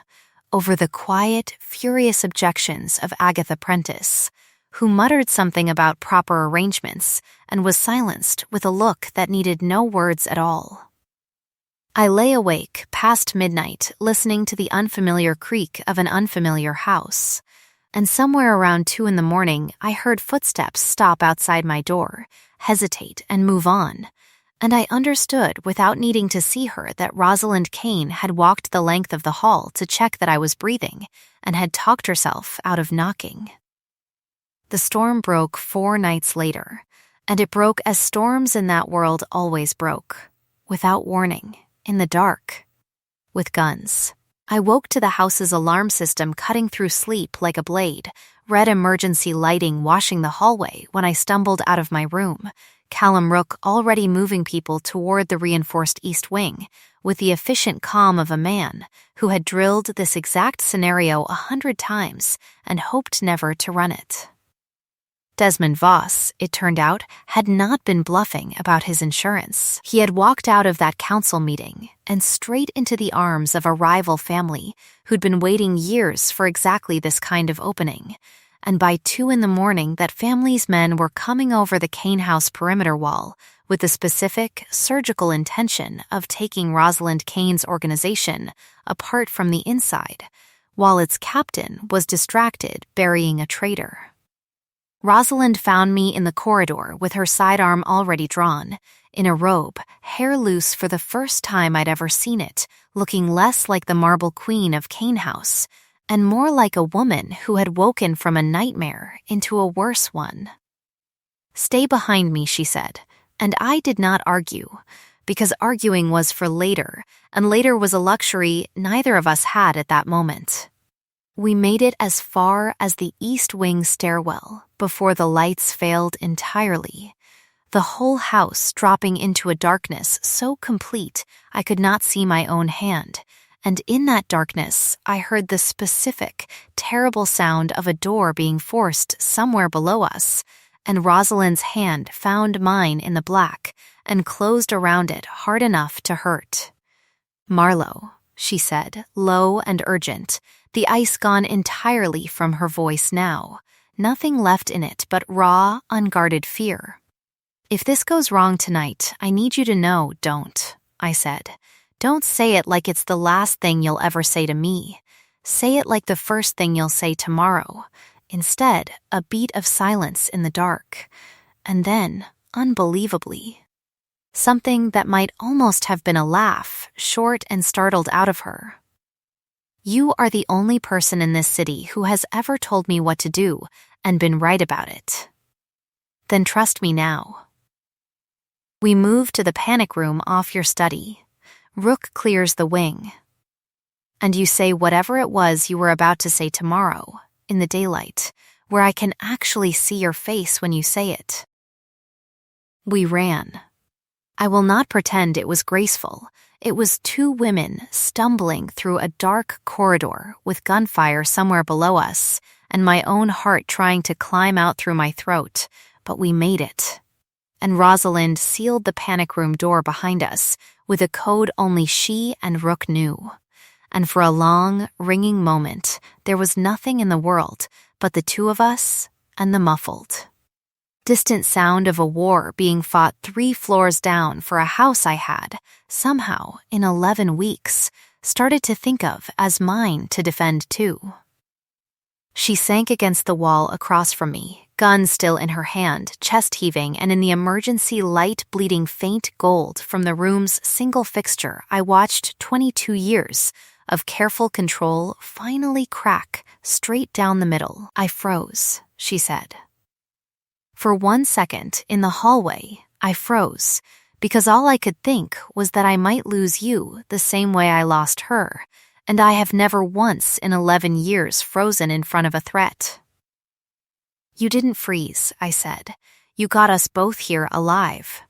over the quiet, furious objections of Agatha Prentice, who muttered something about proper arrangements and was silenced with a look that needed no words at all. I lay awake past midnight listening to the unfamiliar creak of an unfamiliar house, and somewhere around 2 in the morning I heard footsteps stop outside my door, hesitate, and move on, and I understood without needing to see her that Rosalind Kane had walked the length of the hall to check that I was breathing and had talked herself out of knocking. The storm broke 4 nights later, and it broke as storms in that world always broke, without warning, in the dark, with guns. I woke to the house's alarm system cutting through sleep like a blade, red emergency lighting washing the hallway when I stumbled out of my room, Callum Rook already moving people toward the reinforced East Wing, with the efficient calm of a man who had drilled this exact scenario 100 times and hoped never to run it. Desmond Voss, it turned out, had not been bluffing about his insurance. He had walked out of that council meeting and straight into the arms of a rival family who'd been waiting years for exactly this kind of opening. And by 2 in the morning, that family's men were coming over the Kane House perimeter wall with the specific, surgical intention of taking Rosalind Kane's organization apart from the inside, while its captain was distracted burying a traitor. Rosalind found me in the corridor with her sidearm already drawn, in a robe, hair loose for the first time I'd ever seen it, looking less like the marble queen of Kane House, and more like a woman who had woken from a nightmare into a worse one. "Stay behind me," she said, and I did not argue, because arguing was for later, and later was a luxury neither of us had at that moment. We made it as far as the East Wing stairwell before the lights failed entirely, the whole house dropping into a darkness so complete I could not see my own hand, and in that darkness I heard the specific, terrible sound of a door being forced somewhere below us, and Rosalind's hand found mine in the black and closed around it hard enough to hurt. "Marlowe," she said, low and urgent, the ice gone entirely from her voice now, nothing left in it but raw, unguarded fear. "If this goes wrong tonight, I need you to know, don't," I said. "Don't say it like it's the last thing you'll ever say to me. Say it like the first thing you'll say tomorrow." Instead, a beat of silence in the dark. And then, unbelievably, something that might almost have been a laugh, short and startled out of her. "You are the only person in this city who has ever told me what to do and been right about it. Then trust me now." We moved to the panic room off your study. Rook clears the wing. And you say whatever it was you were about to say tomorrow, in the daylight, where I can actually see your face when you say it. We ran. I will not pretend it was graceful. It was 2 women stumbling through a dark corridor with gunfire somewhere below us, and my own heart trying to climb out through my throat, but we made it. And Rosalind sealed the panic room door behind us with a code only she and Rook knew. And for a long, ringing moment, there was nothing in the world but the 2 of us and the muffled, distant sound of a war being fought 3 floors down for a house I had, somehow, in 11 weeks, started to think of as mine to defend too. She sank against the wall across from me, gun still in her hand, chest heaving, and in the emergency light bleeding faint gold from the room's single fixture I watched 22 years of careful control finally crack straight down the middle. "I froze," she said. For 1 second, in the hallway, I froze, because all I could think was that I might lose you the same way I lost her, and I have never once in 11 years frozen in front of a threat. You didn't freeze, I said. You got us both here alive.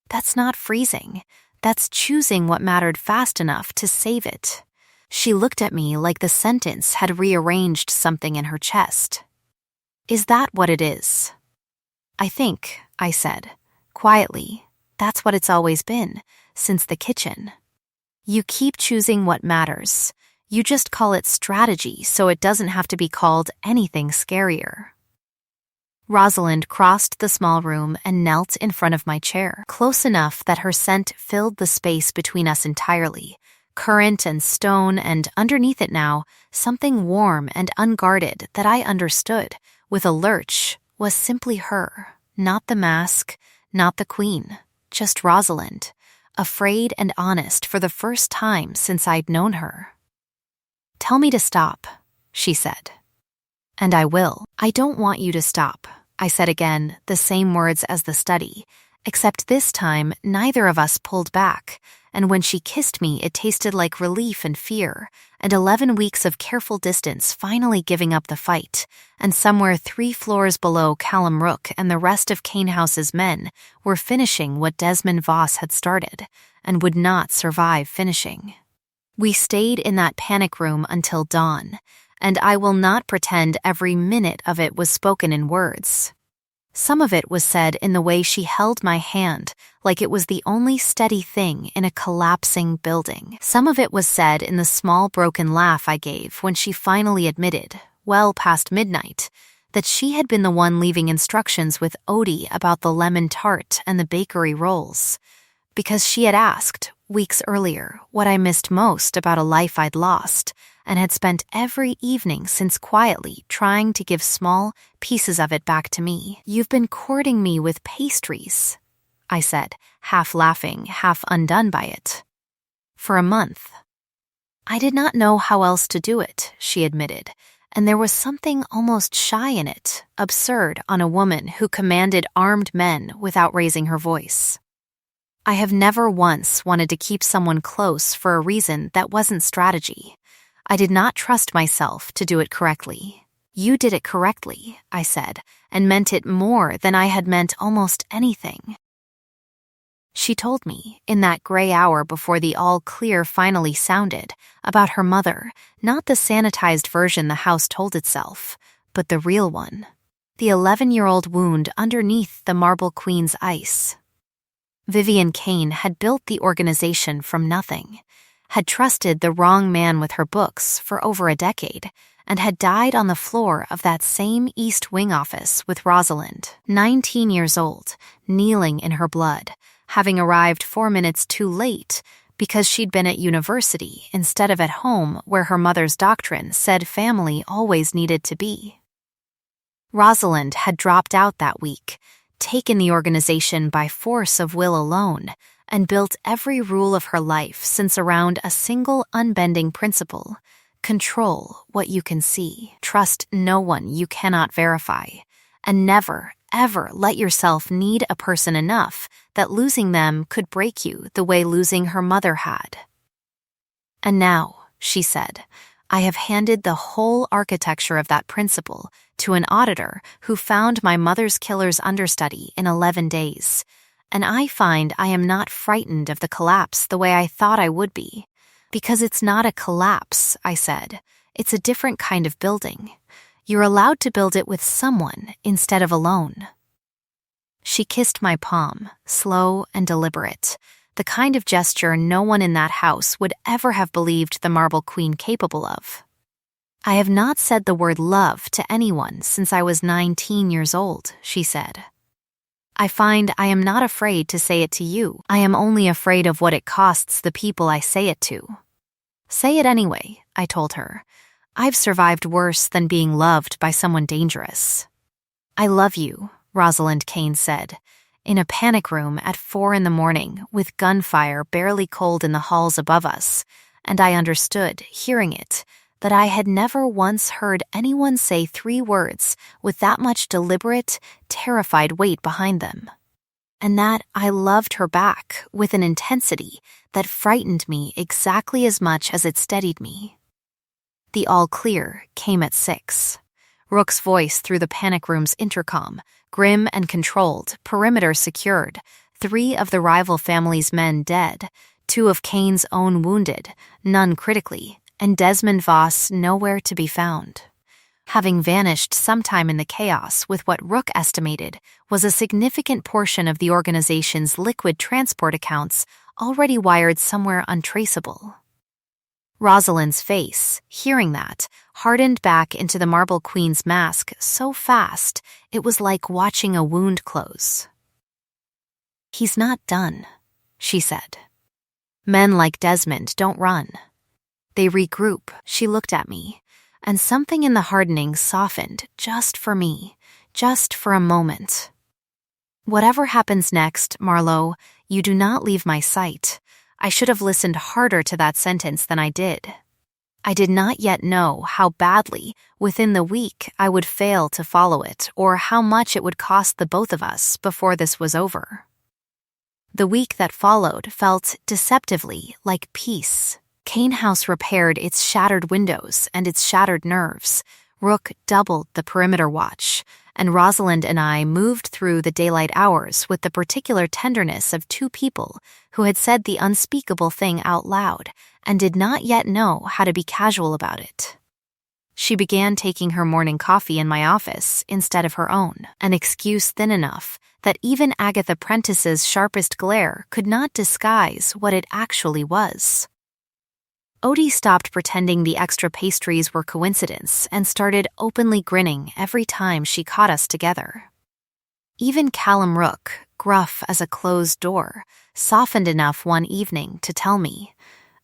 That's not freezing. That's choosing what mattered fast enough to save it. She looked at me like the sentence had rearranged something in her chest. Is that what it is? I think, I said, quietly, that's what it's always been, since the kitchen. You keep choosing what matters. You just call it strategy so it doesn't have to be called anything scarier. Rosalind crossed the small room and knelt in front of my chair, close enough that her scent filled the space between us entirely, currant and stone, and underneath it now, something warm and unguarded that I understood, with a lurch, was simply her, not the mask, not the queen, just Rosalind, afraid and honest for the first time since I'd known her. Tell me to stop, she said. And I will. I don't want you to stop, I said again, the same words as the study, except this time neither of us pulled back, and when she kissed me it tasted like relief and fear, and 11 weeks of careful distance finally giving up the fight, and somewhere 3 floors below Callum Rook and the rest of Canehouse's men were finishing what Desmond Voss had started, and would not survive finishing. We stayed in that panic room until dawn, and I will not pretend every minute of it was spoken in words. Some of it was said in the way she held my hand, like it was the only steady thing in a collapsing building. Some of it was said in the small broken laugh I gave when she finally admitted, well past midnight, that she had been the one leaving instructions with Odie about the lemon tart and the bakery rolls, because she had asked, weeks earlier, what I missed most about a life I'd lost, and had spent every evening since quietly trying to give small pieces of it back to me. You've been courting me with pastries, I said, half laughing, half undone by it. For a month. I did not know how else to do it, she admitted, and there was something almost shy in it, absurd on a woman who commanded armed men without raising her voice. I have never once wanted to keep someone close for a reason that wasn't strategy. I did not trust myself to do it correctly. You did it correctly, I said, and meant it more than I had meant almost anything. She told me, in that gray hour before the all-clear finally sounded, about her mother, not the sanitized version the house told itself, but the real one. The 11-year-old wound underneath the Marble Queen's ice. Vivian Kane had built the organization from nothing, had trusted the wrong man with her books for over a decade, and had died on the floor of that same East Wing office with Rosalind, 19 years old, kneeling in her blood, having arrived 4 minutes too late because she'd been at university instead of at home where her mother's doctrine said family always needed to be. Rosalind had dropped out that week, taken the organization by force of will alone, and built every rule of her life since around a single unbending principle: control what you can see, trust no one you cannot verify, and never, ever let yourself need a person enough that losing them could break you the way losing her mother had. And now, she said, I have handed the whole architecture of that principle to an auditor who found my mother's killer's understudy in 11 days, and I find I am not frightened of the collapse the way I thought I would be. Because it's not a collapse, I said. It's a different kind of building. You're allowed to build it with someone instead of alone. She kissed my palm, slow and deliberate, the kind of gesture no one in that house would ever have believed the Marble Queen capable of. I have not said the word love to anyone since I was 19 years old, she said. I find I am not afraid to say it to you. I am only afraid of what it costs the people I say it to. Say it anyway, I told her. I've survived worse than being loved by someone dangerous. I love you, Rosalind Kane said, in a panic room at 4 a.m, with gunfire barely cold in the halls above us, and I understood, hearing it, that I had never once heard anyone say 3 words with that much deliberate, terrified weight behind them. and that I loved her back with an intensity that frightened me exactly as much as it steadied me. The all clear came at 6. Rook's voice through the panic room's intercom, grim and controlled, perimeter secured, 3 of the rival family's men dead, 2 of Kane's own wounded, none critically, and Desmond Voss nowhere to be found. Having vanished sometime in the chaos with what Rook estimated was a significant portion of the organization's liquid transport accounts already wired somewhere untraceable. Rosalind's face, hearing that, hardened back into the Marble Queen's mask so fast it was like watching a wound close. "He's not done," she said. "Men like Desmond don't run. They regroup." She looked at me, and something in the hardening softened just for me, just for a moment. "Whatever happens next, Marlowe, you do not leave my sight." I should have listened harder to that sentence than I did. I did not yet know how badly, within the week, I would fail to follow it, or how much it would cost the both of us before this was over. The week that followed felt deceptively like peace. Kane House repaired its shattered windows and its shattered nerves. Rook doubled the perimeter watch, and Rosalind and I moved through the daylight hours with the particular tenderness of 2 people who had said the unspeakable thing out loud and did not yet know how to be casual about it. She began taking her morning coffee in my office instead of her own, an excuse thin enough that even Agatha Prentice's sharpest glare could not disguise what it actually was. Odie stopped pretending the extra pastries were coincidence and started openly grinning every time she caught us together. Even Callum Rook, gruff as a closed door, softened enough one evening to tell me,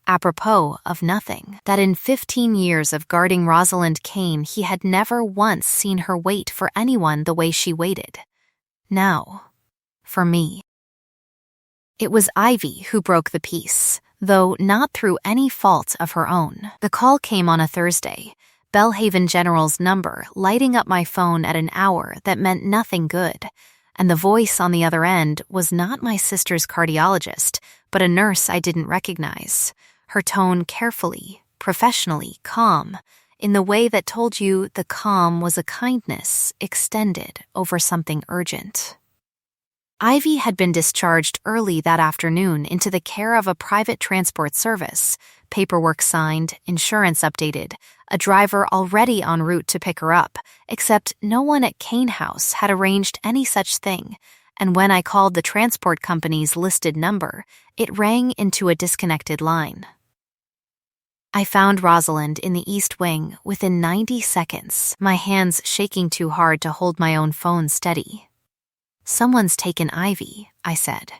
apropos of nothing, that in 15 years of guarding Rosalind Kane he had never once seen her wait for anyone the way she waited. Now, for me. It was Ivy who broke the peace, though not through any fault of her own. The call came on a Thursday, Belhaven General's number lighting up my phone at an hour that meant nothing good, and the voice on the other end was not my sister's cardiologist, but a nurse I didn't recognize, her tone carefully, professionally calm, in the way that told you the calm was a kindness extended over something urgent. Ivy had been discharged early that afternoon into the care of a private transport service, paperwork signed, insurance updated, a driver already en route to pick her up, except no one at Kane House had arranged any such thing, and when I called the transport company's listed number, it rang into a disconnected line. I found Rosalind in the East Wing within 90 seconds, my hands shaking too hard to hold my own phone steady. "Someone's taken Ivy," I said.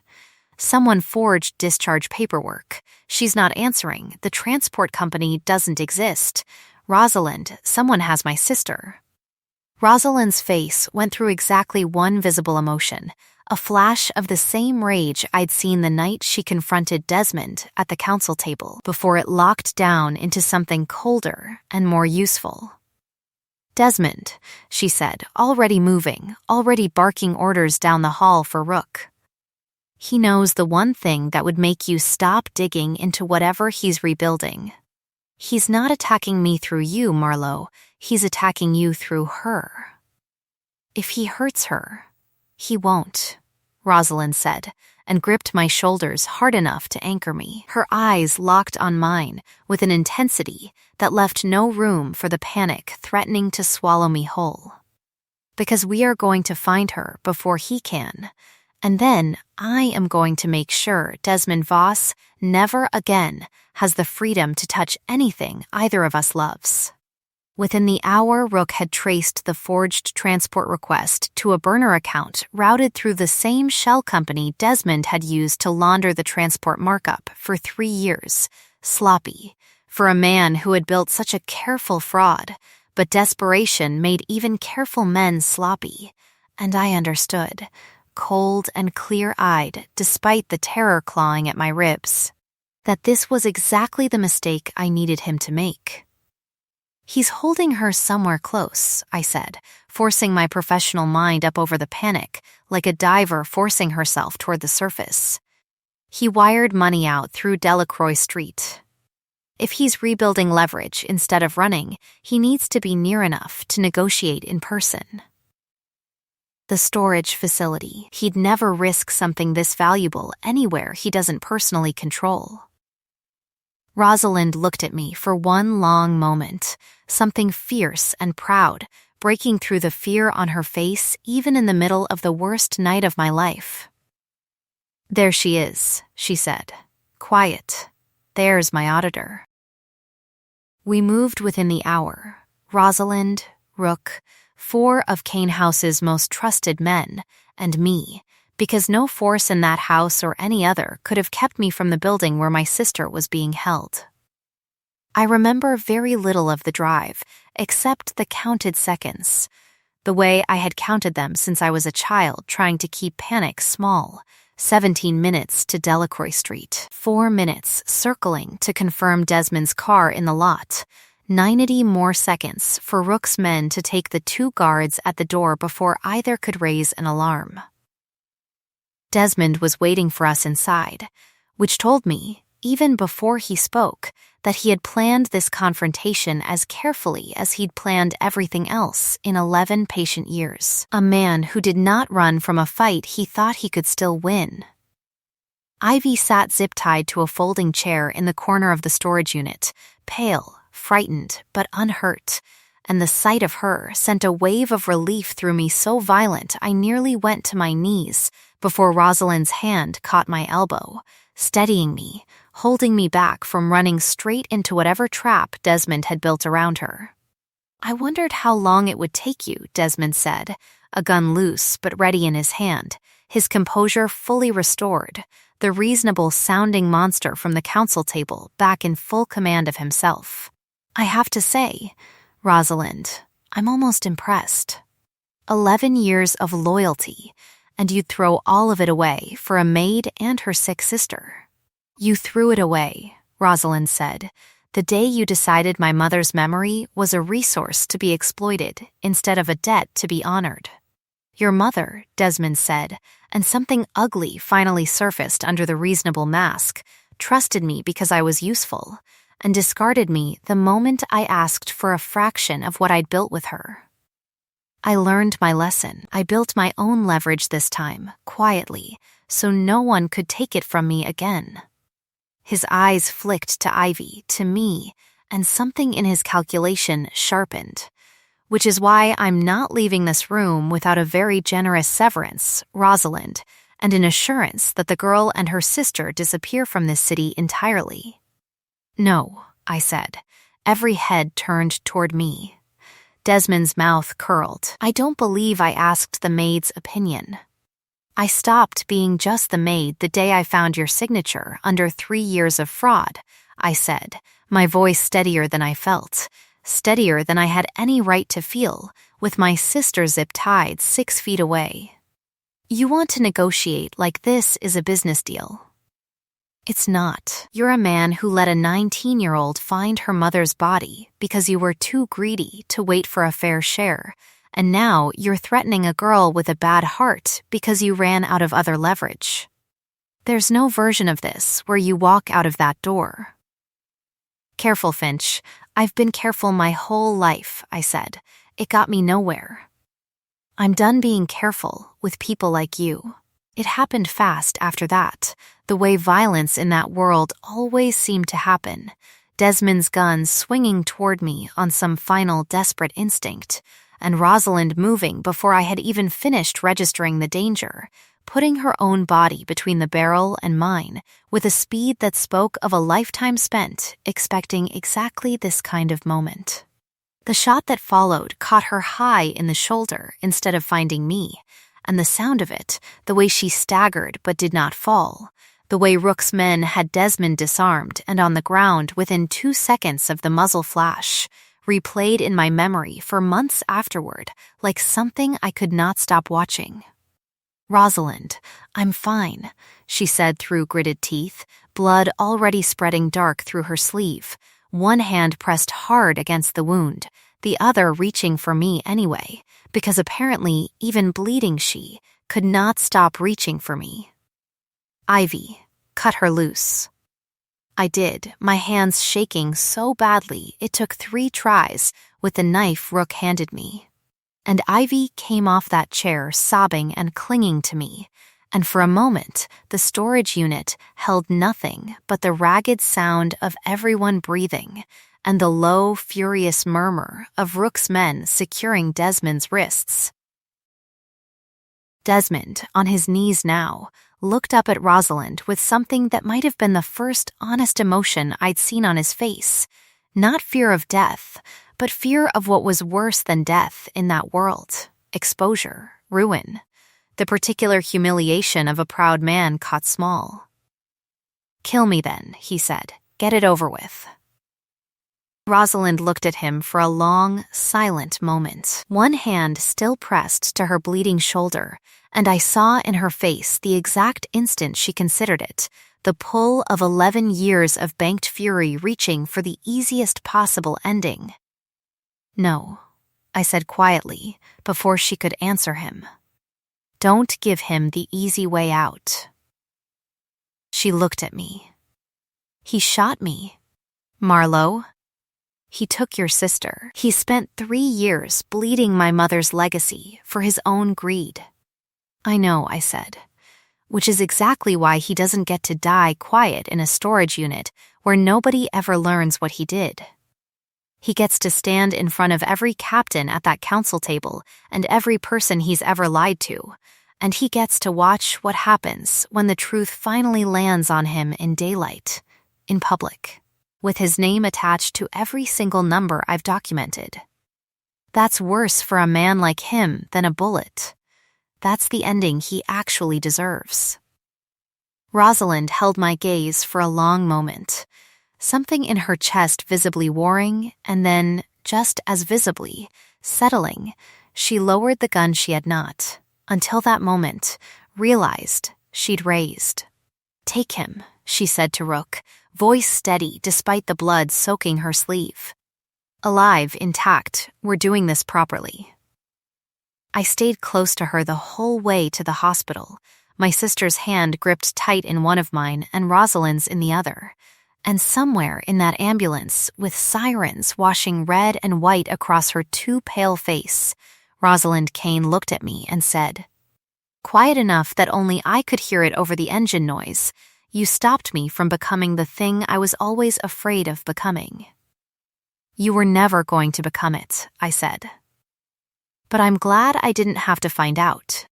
"Someone forged discharge paperwork. She's not answering. The transport company doesn't exist. Rosalind, someone has my sister." Rosalind's face went through exactly one visible emotion, a flash of the same rage I'd seen the night she confronted Desmond at the council table, before it locked down into something colder and more useful. "Desmond," she said, already moving, already barking orders down the hall for Rook. "He knows the one thing that would make you stop digging into whatever he's rebuilding. He's not attacking me through you, Marlowe. He's attacking you through her. If he hurts her, he won't," Rosalind said, and gripped my shoulders hard enough to anchor me. Her eyes locked on mine with an intensity that left no room for the panic threatening to swallow me whole. "Because we are going to find her before he can, and then I am going to make sure Desmond Voss never again has the freedom to touch anything either of us loves." Within the hour, Rook had traced the forged transport request to a burner account routed through the same shell company Desmond had used to launder the transport markup for 3 years. Sloppy, for a man who had built such a careful fraud, but desperation made even careful men sloppy, and I understood, cold and clear-eyed despite the terror clawing at my ribs, that this was exactly the mistake I needed him to make. He's holding her somewhere close, I said, forcing my professional mind up over the panic, like a diver forcing herself toward the surface. He wired money out through Delacroix Street. If he's rebuilding leverage instead of running, he needs to be near enough to negotiate in person. The storage facility. He'd never risk something this valuable anywhere he doesn't personally control. Rosalind looked at me for one long moment, something fierce and proud, breaking through the fear on her face even in the middle of the worst night of my life. "There she is," she said. "Quiet. There's my auditor." We moved within the hour. Rosalind, Rook, 4 of Kane House's most trusted men, and me, because no force in that house or any other could have kept me from the building where my sister was being held. I remember very little of the drive, except the counted seconds, the way I had counted them since I was a child trying to keep panic small. 17 minutes to Delacroix Street, 4 minutes circling to confirm Desmond's car in the lot, 90 more seconds for Rook's men to take the 2 guards at the door before either could raise an alarm. Desmond was waiting for us inside, which told me, even before he spoke, that he had planned this confrontation as carefully as he'd planned everything else in 11 patient years. A man who did not run from a fight he thought he could still win. Ivy sat zip-tied to a folding chair in the corner of the storage unit, pale, frightened, but unhurt, and the sight of her sent a wave of relief through me so violent I nearly went to my knees before Rosalind's hand caught my elbow, steadying me, holding me back from running straight into whatever trap Desmond had built around her. "I wondered how long it would take you," Desmond said, a gun loose but ready in his hand, his composure fully restored, the reasonable-sounding monster from the council table back in full command of himself. "I have to say, Rosalind, I'm almost impressed. 11 years of loyalty, and you'd throw all of it away for a maid and her sick sister." "You threw it away," Rosalind said, "the day you decided my mother's memory was a resource to be exploited instead of a debt to be honored." "Your mother," Desmond said, and something ugly finally surfaced under the reasonable mask, trusted me because I was useful, and discarded me the moment I asked for a fraction of what I'd built with her. I learned my lesson. I built my own leverage this time, quietly, so no one could take it from me again. His eyes flicked to Ivy, to me, and something in his calculation sharpened. "Which is why I'm not leaving this room without a very generous severance, Rosalind, and an assurance that the girl and her sister disappear from this city entirely." "No," I said. Every head turned toward me. Desmond's mouth curled. "I don't believe I asked the maid's opinion. I stopped being just the maid the day I found your signature under 3 years of fraud," I said, my voice steadier than I felt, steadier than I had any right to feel, with my sister zip-tied 6 feet away. "You want to negotiate like this is a business deal. It's not. You're a man who let a 19-year-old find her mother's body because you were too greedy to wait for a fair share, and now you're threatening a girl with a bad heart because you ran out of other leverage. There's no version of this where you walk out of that door." "Careful, Finch. I've been careful my whole life," I said. "It got me nowhere. I'm done being careful with people like you." It happened fast after that, the way violence in that world always seemed to happen, Desmond's gun swinging toward me on some final desperate instinct, and Rosalind moving before I had even finished registering the danger, putting her own body between the barrel and mine with a speed that spoke of a lifetime spent expecting exactly this kind of moment. The shot that followed caught her high in the shoulder instead of finding me, and the sound of it, the way she staggered but did not fall, the way Rook's men had Desmond disarmed and on the ground within 2 seconds of the muzzle flash, replayed in my memory for months afterward like something I could not stop watching. "Rosalind, I'm fine," she said through gritted teeth, blood already spreading dark through her sleeve, one hand pressed hard against the wound, the other reaching for me anyway, because apparently, even bleeding, she could not stop reaching for me. "Ivy, cut her loose." I did, my hands shaking so badly it took 3 tries with the knife Rook handed me. And Ivy came off that chair sobbing and clinging to me, and for a moment the storage unit held nothing but the ragged sound of everyone breathing and the low, furious murmur of Rook's men securing Desmond's wrists. Desmond, on his knees now, looked up at Rosalind with something that might have been the first honest emotion I'd seen on his face. Not fear of death, but fear of what was worse than death in that world. Exposure, ruin, the particular humiliation of a proud man caught small. "Kill me then," he said. "Get it over with." Rosalind looked at him for a long, silent moment, one hand still pressed to her bleeding shoulder, and I saw in her face the exact instant she considered it, the pull of 11 years of banked fury reaching for the easiest possible ending. "No," I said quietly, before she could answer him. "Don't give him the easy way out." She looked at me. "He shot me. Marlowe. He took your sister. He spent 3 years bleeding my mother's legacy for his own greed." "I know," I said, "which is exactly why he doesn't get to die quiet in a storage unit where nobody ever learns what he did. He gets to stand in front of every captain at that council table and every person he's ever lied to, and he gets to watch what happens when the truth finally lands on him in daylight, in public, with his name attached to every single number I've documented. That's worse for a man like him than a bullet. That's the ending he actually deserves." Rosalind held my gaze for a long moment, something in her chest visibly warring, and then, just as visibly, settling. She lowered the gun she had not, until that moment, realized she'd raised. "Take him," she said to Rook, voice steady despite the blood soaking her sleeve. "Alive, intact, we're doing this properly." I stayed close to her the whole way to the hospital, my sister's hand gripped tight in one of mine and Rosalind's in the other. And somewhere in that ambulance, with sirens washing red and white across her too pale face, Rosalind Kane looked at me and said, quiet enough that only I could hear it over the engine noise, "You stopped me from becoming the thing I was always afraid of becoming." "You were never going to become it," I said. "But I'm glad I didn't have to find out."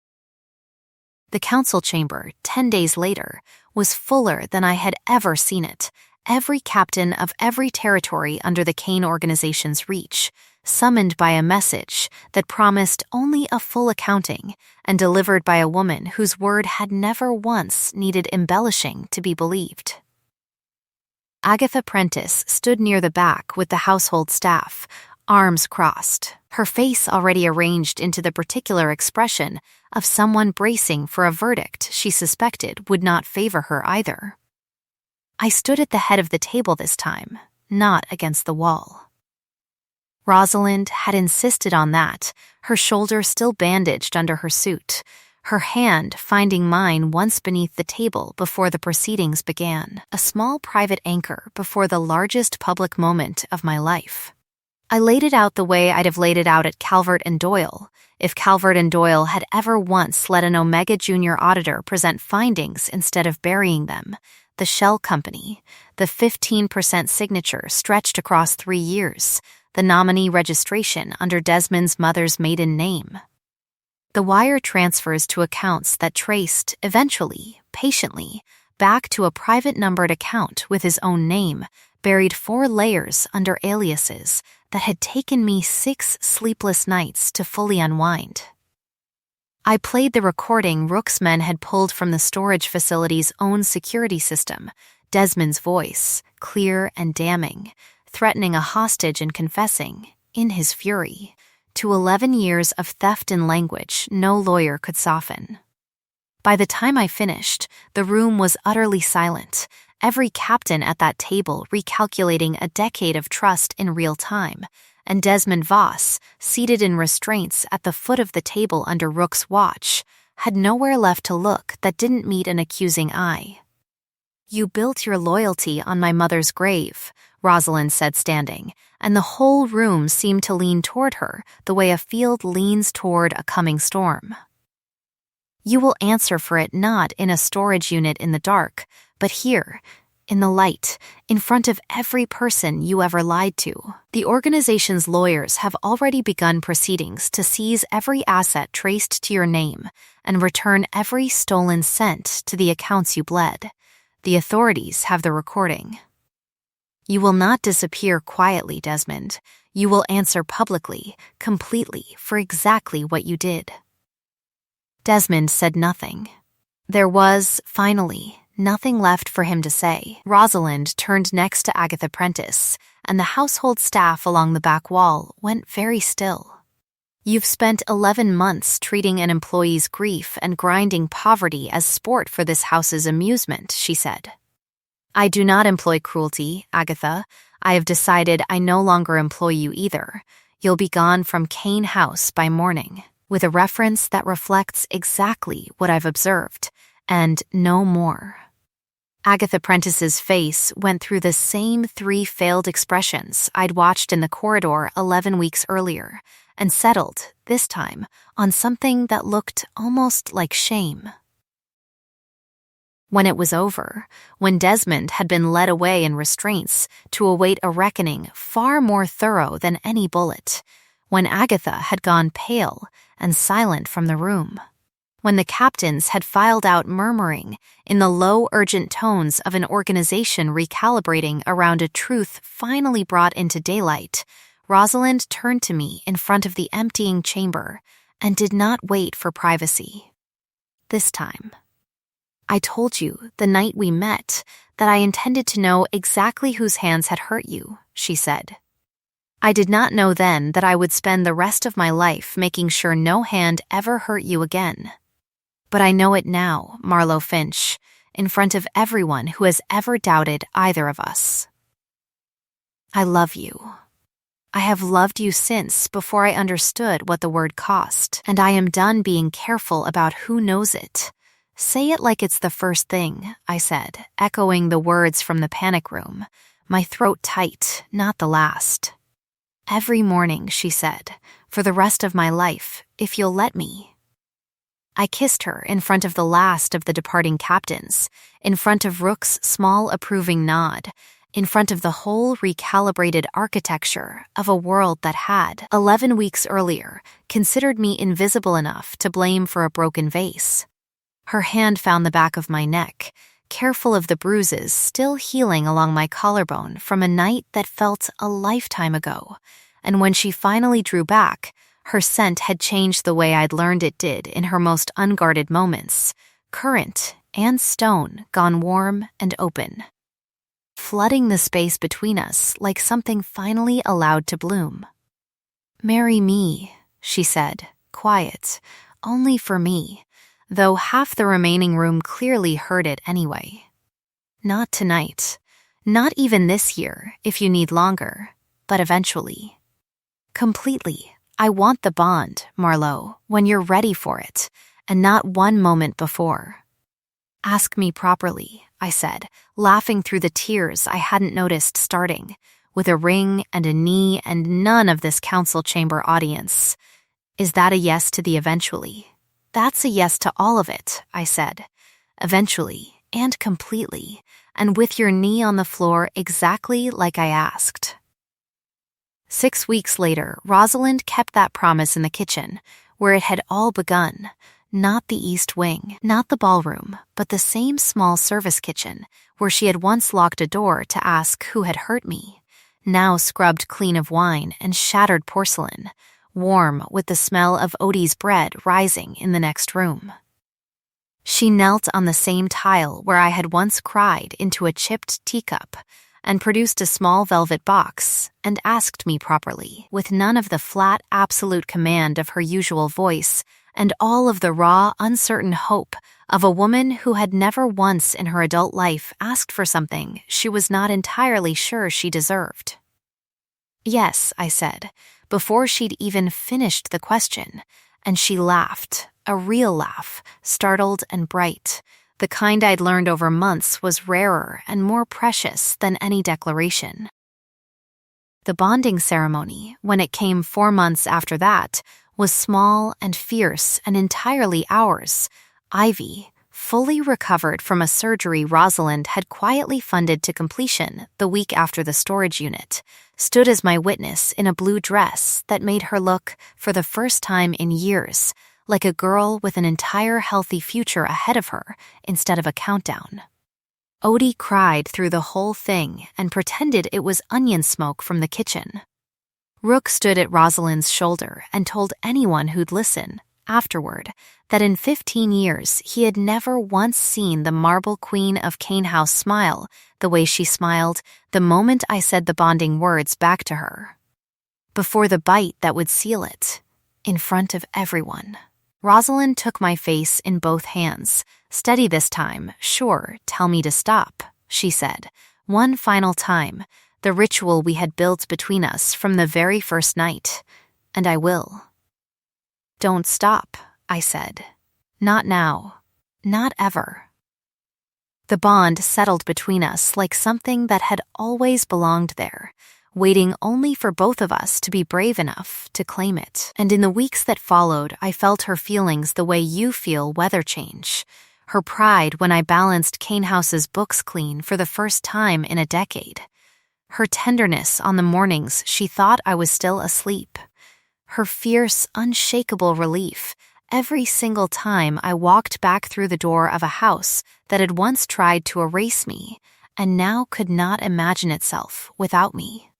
The council chamber, 10 days later, was fuller than I had ever seen it. Every captain of every territory under the Kane organization's reach, summoned by a message that promised only a full accounting and delivered by a woman whose word had never once needed embellishing to be believed. Agatha Prentice stood near the back with the household staff, arms crossed, her face already arranged into the particular expression of someone bracing for a verdict she suspected would not favor her either. I stood at the head of the table this time, not against the wall. Rosalind had insisted on that, her shoulder still bandaged under her suit, her hand finding mine once beneath the table before the proceedings began, a small private anchor before the largest public moment of my life. I laid it out the way I'd have laid it out at Calvert and Doyle, if Calvert and Doyle had ever once let an Omega Junior auditor present findings instead of burying them. The shell company, the 15% signature stretched across 3 years, the nominee registration under Desmond's mother's maiden name. The wire transfers to accounts that traced, eventually, patiently, back to a private numbered account with his own name, buried 4 layers under aliases that had taken me 6 sleepless nights to fully unwind. I played the recording Rook's men had pulled from the storage facility's own security system, Desmond's voice, clear and damning, threatening a hostage and confessing, in his fury, to 11 years of theft in language no lawyer could soften. By the time I finished, the room was utterly silent, every captain at that table recalculating a decade of trust in real time, and Desmond Voss, seated in restraints at the foot of the table under Rook's watch, had nowhere left to look that didn't meet an accusing eye. "You built your loyalty on my mother's grave," Rosalind said, standing, and the whole room seemed to lean toward her the way a field leans toward a coming storm. "You will answer for it not in a storage unit in the dark, but here, in the light, in front of every person you ever lied to." The organization's lawyers have already begun proceedings to seize every asset traced to your name and return every stolen cent to the accounts you bled. The authorities have the recording. "You will not disappear quietly, Desmond. You will answer publicly, completely, for exactly what you did." Desmond said nothing. There was, finally, nothing left for him to say. Rosalind turned next to Agatha Prentice, and the household staff along the back wall went very still. "You've spent 11 months treating an employee's grief and grinding poverty as sport for this house's amusement," she said. "I do not employ cruelty, Agatha. I have decided I no longer employ you either. You'll be gone from Kane House by morning, with a reference that reflects exactly what I've observed, and no more." Agatha Prentice's face went through the same 3 failed expressions I'd watched in the corridor 11 weeks earlier, and settled, this time, on something that looked almost like shame. When it was over, when Desmond had been led away in restraints to await a reckoning far more thorough than any bullet, when Agatha had gone pale and silent from the room, when the captains had filed out murmuring in the low, urgent tones of an organization recalibrating around a truth finally brought into daylight, Rosalind turned to me in front of the emptying chamber and did not wait for privacy. This time. "I told you, the night we met, that I intended to know exactly whose hands had hurt you," she said. "I did not know then that I would spend the rest of my life making sure no hand ever hurt you again. But I know it now, Marlowe Finch, in front of everyone who has ever doubted either of us. I love you. I have loved you since before I understood what the word cost, and I am done being careful about who knows it. Say it like it's the first thing," I said, echoing the words from the panic room, my throat tight, not the last. "Every morning," she said, "for the rest of my life, if you'll let me." I kissed her in front of the last of the departing captains, in front of Rook's small approving nod, in front of the whole recalibrated architecture of a world that had, 11 weeks earlier, considered me invisible enough to blame for a broken vase. Her hand found the back of my neck, careful of the bruises still healing along my collarbone from a night that felt a lifetime ago, and when she finally drew back, her scent had changed the way I'd learned it did in her most unguarded moments, currant and stone gone warm and open, flooding the space between us like something finally allowed to bloom. "Marry me," she said, quiet, only for me, though half the remaining room clearly heard it anyway. "Not tonight. Not even this year, if you need longer, but eventually. Completely. I want the bond, Marlowe, when you're ready for it, and not one moment before." "Ask me properly," I said, laughing through the tears I hadn't noticed starting, with a ring and a knee and none of this council chamber audience. "Is that a yes to the eventually?" "That's a yes to all of it," I said. "Eventually, and completely, and with your knee on the floor exactly like I asked." 6 weeks later, Rosalind kept that promise in the kitchen, where it had all begun. Not the East Wing, not the ballroom, but the same small service kitchen, where she had once locked a door to ask who had hurt me, now scrubbed clean of wine and shattered porcelain, warm with the smell of Odie's bread rising in the next room. She knelt on the same tile where I had once cried into a chipped teacup, and produced a small velvet box, and asked me properly, with none of the flat, absolute command of her usual voice, and all of the raw, uncertain hope of a woman who had never once in her adult life asked for something she was not entirely sure she deserved. "Yes," I said, before she'd even finished the question, and she laughed, a real laugh, startled and bright, the kind I'd learned over months was rarer and more precious than any declaration. The bonding ceremony, when it came 4 months after that, was small and fierce and entirely ours. Ivy, fully recovered from a surgery Rosalind had quietly funded to completion the week after the storage unit, stood as my witness in a blue dress that made her look, for the first time in years, like a girl with an entire healthy future ahead of her instead of a countdown. Odie cried through the whole thing and pretended it was onion smoke from the kitchen. Rook stood at Rosalind's shoulder and told anyone who'd listen, afterward, that in 15 years he had never once seen the marble queen of Cane House smile the way she smiled the moment I said the bonding words back to her. Before the bite that would seal it, in front of everyone, Rosalind took my face in both hands. "Steady this time, sure, tell me to stop," she said, one final time, the ritual we had built between us from the very first night, and I will. "Don't stop," I said. "Not now. Not ever." The bond settled between us like something that had always belonged there, waiting only for both of us to be brave enough to claim it. And in the weeks that followed, I felt her feelings the way you feel weather change. Her pride when I balanced Cane House's books clean for the first time in a decade. Her tenderness on the mornings she thought I was still asleep. Her fierce, unshakable relief every single time I walked back through the door of a house that had once tried to erase me and now could not imagine itself without me.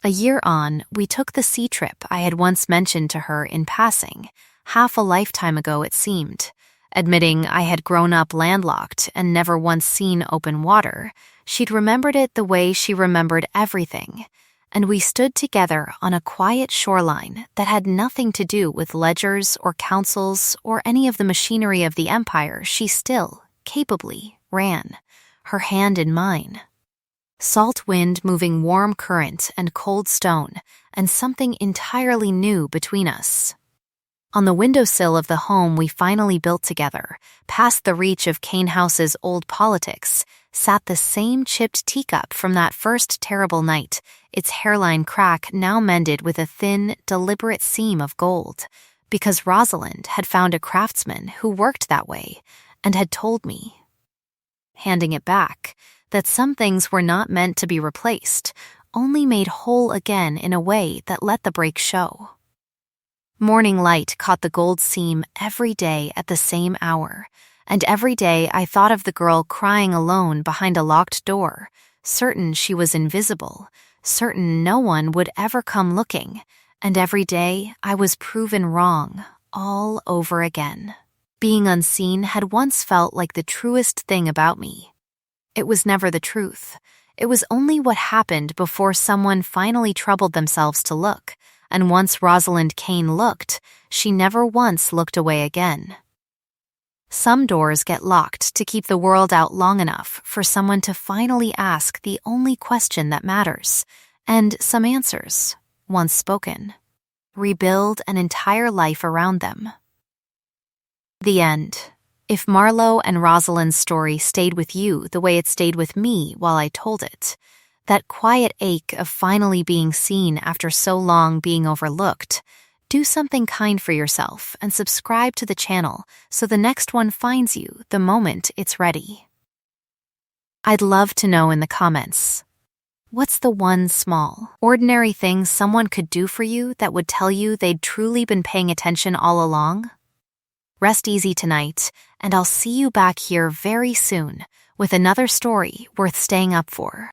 A year on, we took the sea trip I had once mentioned to her in passing, half a lifetime ago it seemed. Admitting I had grown up landlocked and never once seen open water, she'd remembered it the way she remembered everything, and we stood together on a quiet shoreline that had nothing to do with ledgers or councils or any of the machinery of the empire she still, capably, ran, her hand in mine. Salt wind moving warm current and cold stone, and something entirely new between us. On the windowsill of the home we finally built together, past the reach of Cane House's old politics, sat the same chipped teacup from that first terrible night, its hairline crack now mended with a thin, deliberate seam of gold, because Rosalind had found a craftsman who worked that way, and had told me, handing it back, that some things were not meant to be replaced, only made whole again in a way that let the break show. Morning light caught the gold seam every day at the same hour, and every day I thought of the girl crying alone behind a locked door, certain she was invisible, certain no one would ever come looking, and every day I was proven wrong, all over again. Being unseen had once felt like the truest thing about me. It was never the truth. It was only what happened before someone finally troubled themselves to look, and once Rosalind Kane looked, she never once looked away again. Some doors get locked to keep the world out long enough for someone to finally ask the only question that matters, and some answers, once spoken, rebuild an entire life around them. The end. If Marlowe and Rosalind's story stayed with you the way it stayed with me while I told it, that quiet ache of finally being seen after so long being overlooked, do something kind for yourself and subscribe to the channel so the next one finds you the moment it's ready. I'd love to know in the comments, what's the one small, ordinary thing someone could do for you that would tell you they'd truly been paying attention all along? Rest easy tonight, and I'll see you back here very soon with another story worth staying up for.